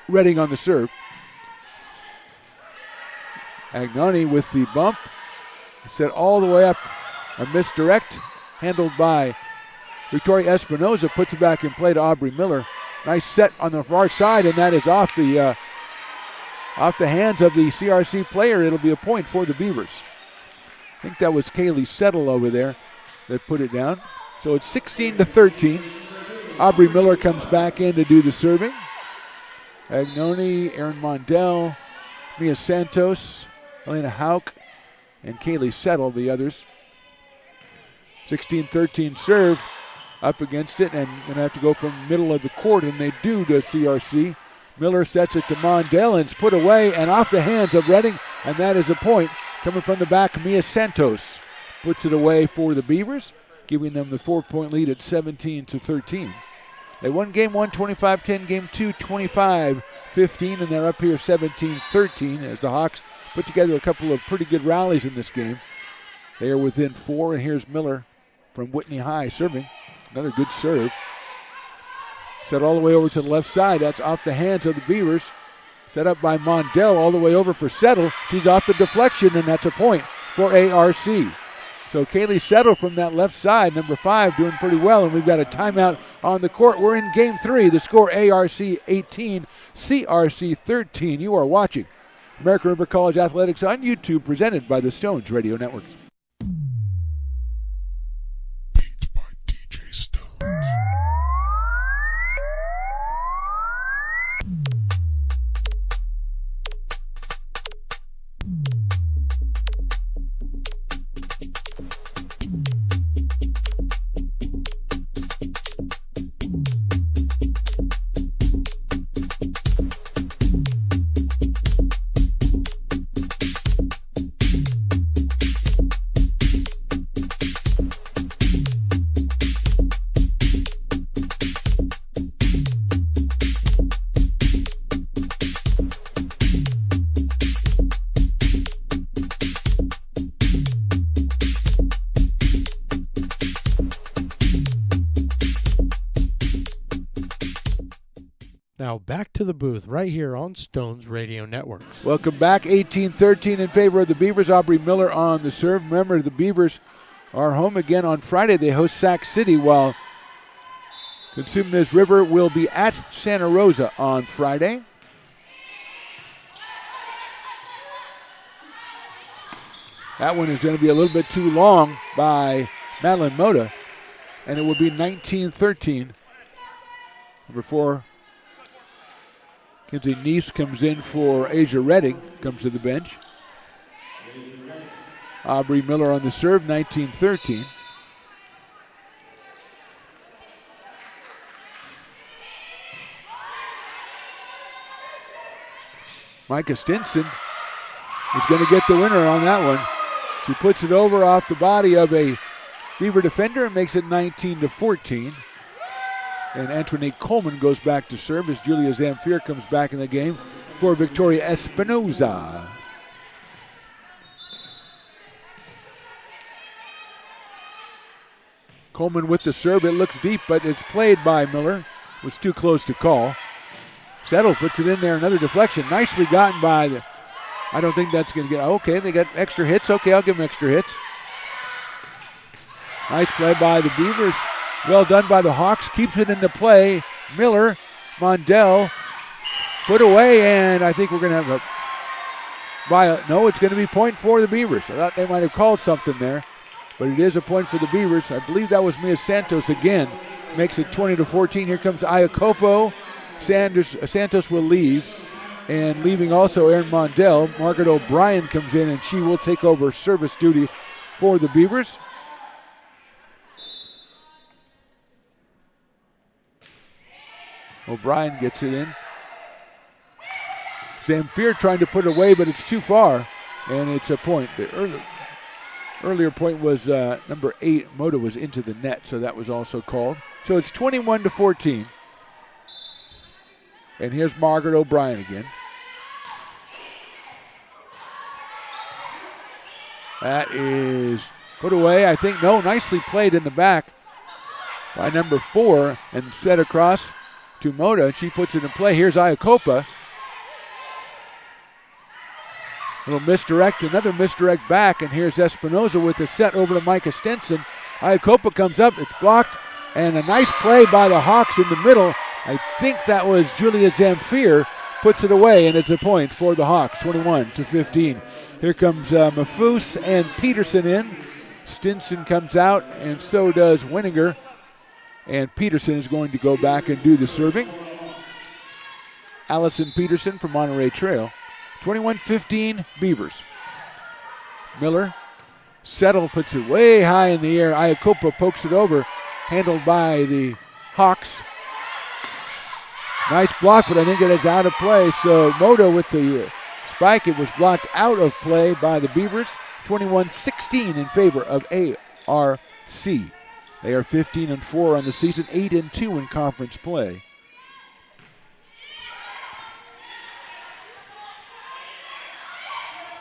Redding on the serve. Agnoni with the bump. Set all the way up. A misdirect handled by Victoria Espinoza. Puts it back in play to Aubrey Miller. Nice set on the far side, and that is off the hands of the CRC player. It'll be a point for the Beavers. I think that was Kaylee Settle over there that put it down. So it's 16-13. Aubrey Miller comes back in to do the serving. Agnoni, Erin Mondell, Mia Santos, Elena Hauk, and Kaylee Settle, the others. 16-13 serve up against it, and going to have to go from middle of the court, and they do to CRC. Miller sets it to Mondell, and it's put away and off the hands of Redding, and that is a point coming from the back. Mia Santos puts it away for the Beavers, giving them the 4-point lead at 17-13. They won game 1 25-10, game 2 25-15, and they're up here 17-13 as the Hawks put together a couple of pretty good rallies in this game. They are within 4, and here's Miller from Whitney High serving. Another good serve. Set all the way over to the left side. That's off the hands of the Beavers. Set up by Mondell all the way over for Settle. She's off the deflection, and that's a point for ARC. So Kaylee Settle from that left side, number 5, doing pretty well, and we've got a timeout on the court. We're in game 3. The score ARC 18, CRC 13. You are watching American River College Athletics on YouTube, presented by the Stones Radio Network. Beat by DJ Stones. Now back to the booth right here on Stones Radio Networks. Welcome back. 18-13 in favor of the Beavers. Aubrey Miller on the serve. Remember, the Beavers are home again on Friday. They host Sac City, while Cosumnes River will be at Santa Rosa on Friday. That one is going to be a little bit too long by Madeline Moda, and it will be 19-13 before Kinsey Neese comes in for Asia Redding, comes to the bench. Aubrey Miller on the serve, 19-13. Micah Stinson is going to get the winner on that one. She puts it over off the body of a Beaver defender and makes it 19-14. And Antoinette Coleman goes back to serve as Julia Zamfir comes back in the game for Victoria Espinoza. Coleman with the serve. It looks deep, but it's played by Miller. It was too close to call. Settle puts it in there. Another deflection. Nicely gotten by the... I don't think that's going to get... Okay, they got extra hits. Okay, I'll give them extra hits. Nice play by the Beavers. Well done by the Hawks. Keeps it into play. Miller, Mondell, put away, and I think we're going to have no, it's going to be point for the Beavers. I thought they might have called something there, but it is a point for the Beavers. I believe that was Mia Santos again. Makes it 20-14. Here comes Iacopo. Santos will leave, and leaving also Erin Mondell. Margaret O'Brien comes in, and she will take over service duties for the Beavers. O'Brien gets it in. Zamfir trying to put it away, but it's too far, and it's a point. The earlier point was number 8. Moda was into the net, so that was also called. So it's 21-14. And here's Margaret O'Brien again. That is put away, I think. No, nicely played in the back by number 4 and set across to Moda. She puts it in play. Here's Iacopa. Little misdirect, another misdirect back, and here's Espinoza with the set over to Micah Stinson. Iacopa comes up, it's blocked, and a nice play by the Hawks in the middle. I think that was Julia Zamfir, puts it away, and it's a point for the Hawks, 21-15. Here comes Mafus and Peterson in. Stinson comes out, and so does Winninger. And Peterson is going to go back and do the serving. Allison Peterson from Monterey Trail. 21-15 Beavers. Miller, Settle puts it way high in the air. Iacopa pokes it over, handled by the Hawks. Nice block, but I think it is out of play. So Moda with the spike. It was blocked out of play by the Beavers. 21-16 in favor of ARC. They are 15-4 on the season, 8-2 in conference play.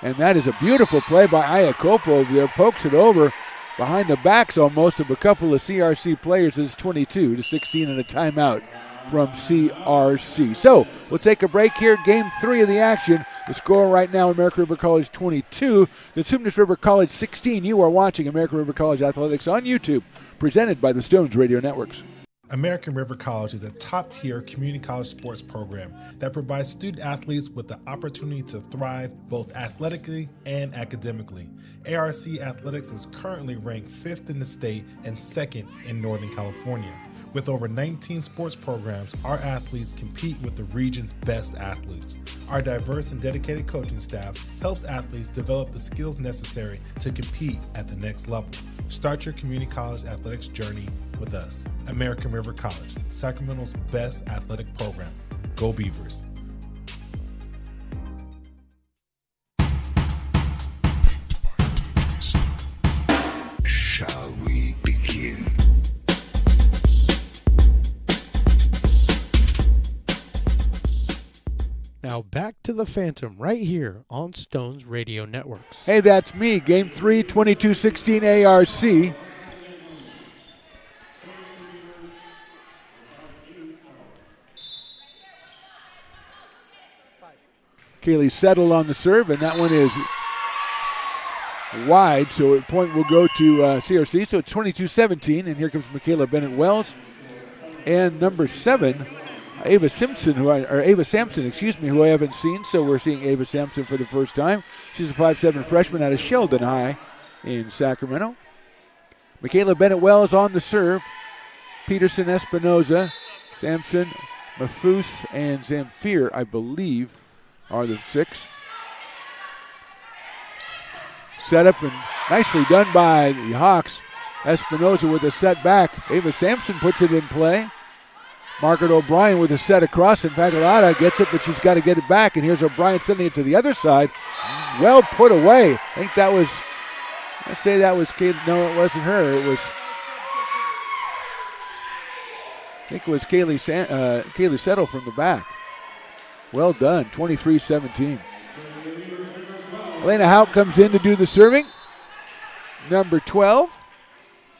And that is a beautiful play by Iacopo over there. Pokes it over behind the backs almost of a couple of CRC players. It's 22-16 and a timeout from CRC. So we'll take a break here. Game 3 of the action. The score right now, American River College 22, Cosumnes River College 16. You are watching American River College Athletics on YouTube, presented by the Stones Radio Networks. American River College is a top-tier community college sports program that provides student athletes with the opportunity to thrive both athletically and academically. ARC Athletics is currently ranked 5th in the state and 2nd in Northern California. With over 19 sports programs, our athletes compete with the region's best athletes. Our diverse and dedicated coaching staff helps athletes develop the skills necessary to compete at the next level. Start your community college athletics journey with us. American River College, Sacramento's best athletic program. Go Beavers. Shall we begin? Now back to the Phantom right here on Stones Radio Networks. Hey, that's me. Game 3, 22-16 ARC. Kaylee Settle on the serve, and that one is wide, so a point will go to CRC. So it's 22-17, and here comes Michaela Bennett-Wells. And number 7, Ava Sampson, who I haven't seen. So we're seeing Ava Sampson for the first time. She's a 5'7" freshman out of Sheldon High in Sacramento. Michaela Bennett-Wells on the serve. Peterson, Espinoza, Sampson, Mafus, and Zamfir, I believe, are the 6. Set up and Nicely done by the Hawks. Espinoza with a set back. Ava Sampson puts it in play. Margaret O'Brien with a set across, and Pagalata gets it, but she's got to get it back. And here's O'Brien sending it to the other side. Well put away. I think that was, let's say that was Kaylee. No, it wasn't her. It was, I think it was Kaylee Settle from the back. Well done, 23-17. Elena Houck comes in to do the serving. Number 12,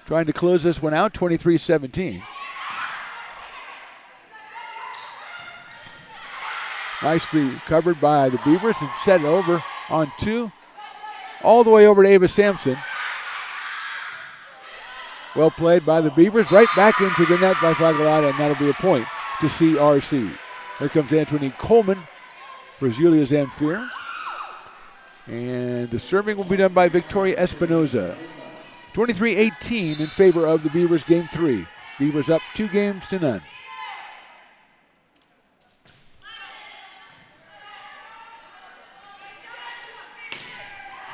trying to close this one out, 23-17. Nicely covered by the Beavers and set it over on 2. All the way over to Ava Sampson. Well played by the Beavers. Right back into the net by Fagalata, and that'll be a point to CRC. Here comes Antoinette Coleman for Julia Zamfir. And the serving will be done by Victoria Espinoza. 23-18 in favor of the Beavers, game 3. Beavers up 2-0.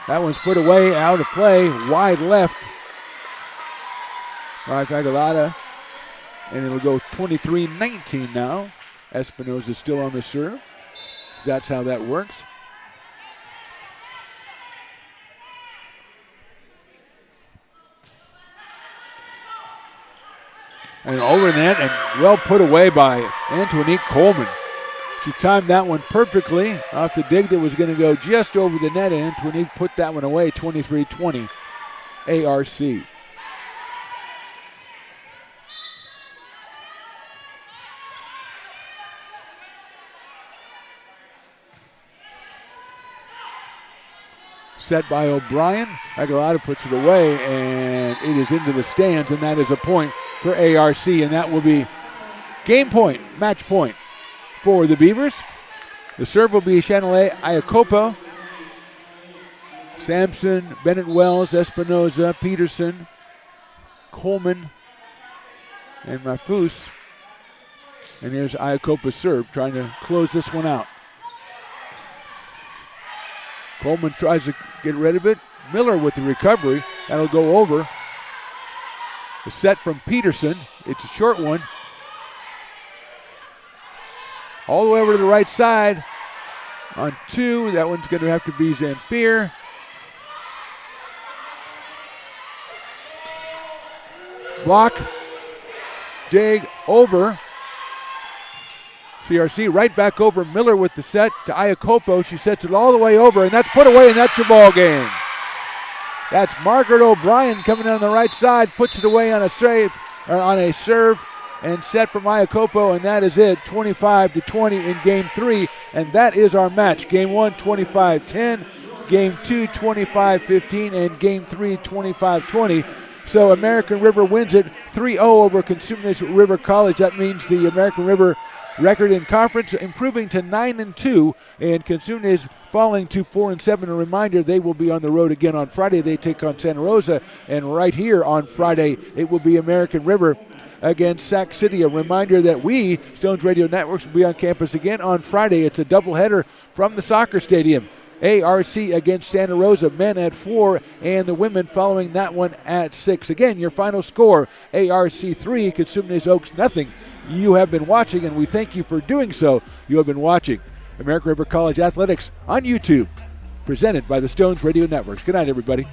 That one's put away, out of play, wide left by Pagalata. And it'll go 23-19 now. Espinoza still on the serve. That's how that works. And over net, and well put away by Antoinette Coleman. She timed that one perfectly off the dig that was going to go just over the net, and Antoinette put that one away, 23-20, ARC. Set by O'Brien. Aguilada puts it away, and it is into the stands, and that is a point for ARC, and that will be game point, match point for the Beavers. The serve will be Chanel Iacopo, Sampson, Bennett Wells, Espinoza, Peterson, Coleman, and Mafus. And here's Iacopo's serve, trying to close this one out. Coleman tries to get rid of it. Miller with the recovery. That'll go over. The set from Peterson. It's a short one. All the way over to the right side. On 2. That one's going to have to be Zamfir. Block. Dig over. CRC right back over. Miller with the set to Iacopo. She sets it all the way over, and that's put away, and that's your ball game. That's Margaret O'Brien coming on the right side, puts it away on a serve, and set from Iacopo, and that is it. 25-20 in game 3, and that is our match. Game 1, 25-10. Game 2, 25-15, and game 3, 25-20. So American River wins it 3-0 over Cosumnes River College. That means the American River record in conference improving to 9-2, and Cosumnes falling to 4-7. A reminder, they will be on the road again on Friday. They take on Santa Rosa, and right here on Friday, it will be American River against Sac City. A reminder that we, Stones Radio Networks, will be on campus again on Friday. It's a doubleheader from the soccer stadium. ARC against Santa Rosa, men at 4, and the women following that one at 6. Again, your final score, ARC 3, Cosumnes Oaks nothing. You have been watching, and we thank you for doing so. You have been watching American River College Athletics on YouTube, presented by the Stones Radio Networks. Good night, everybody.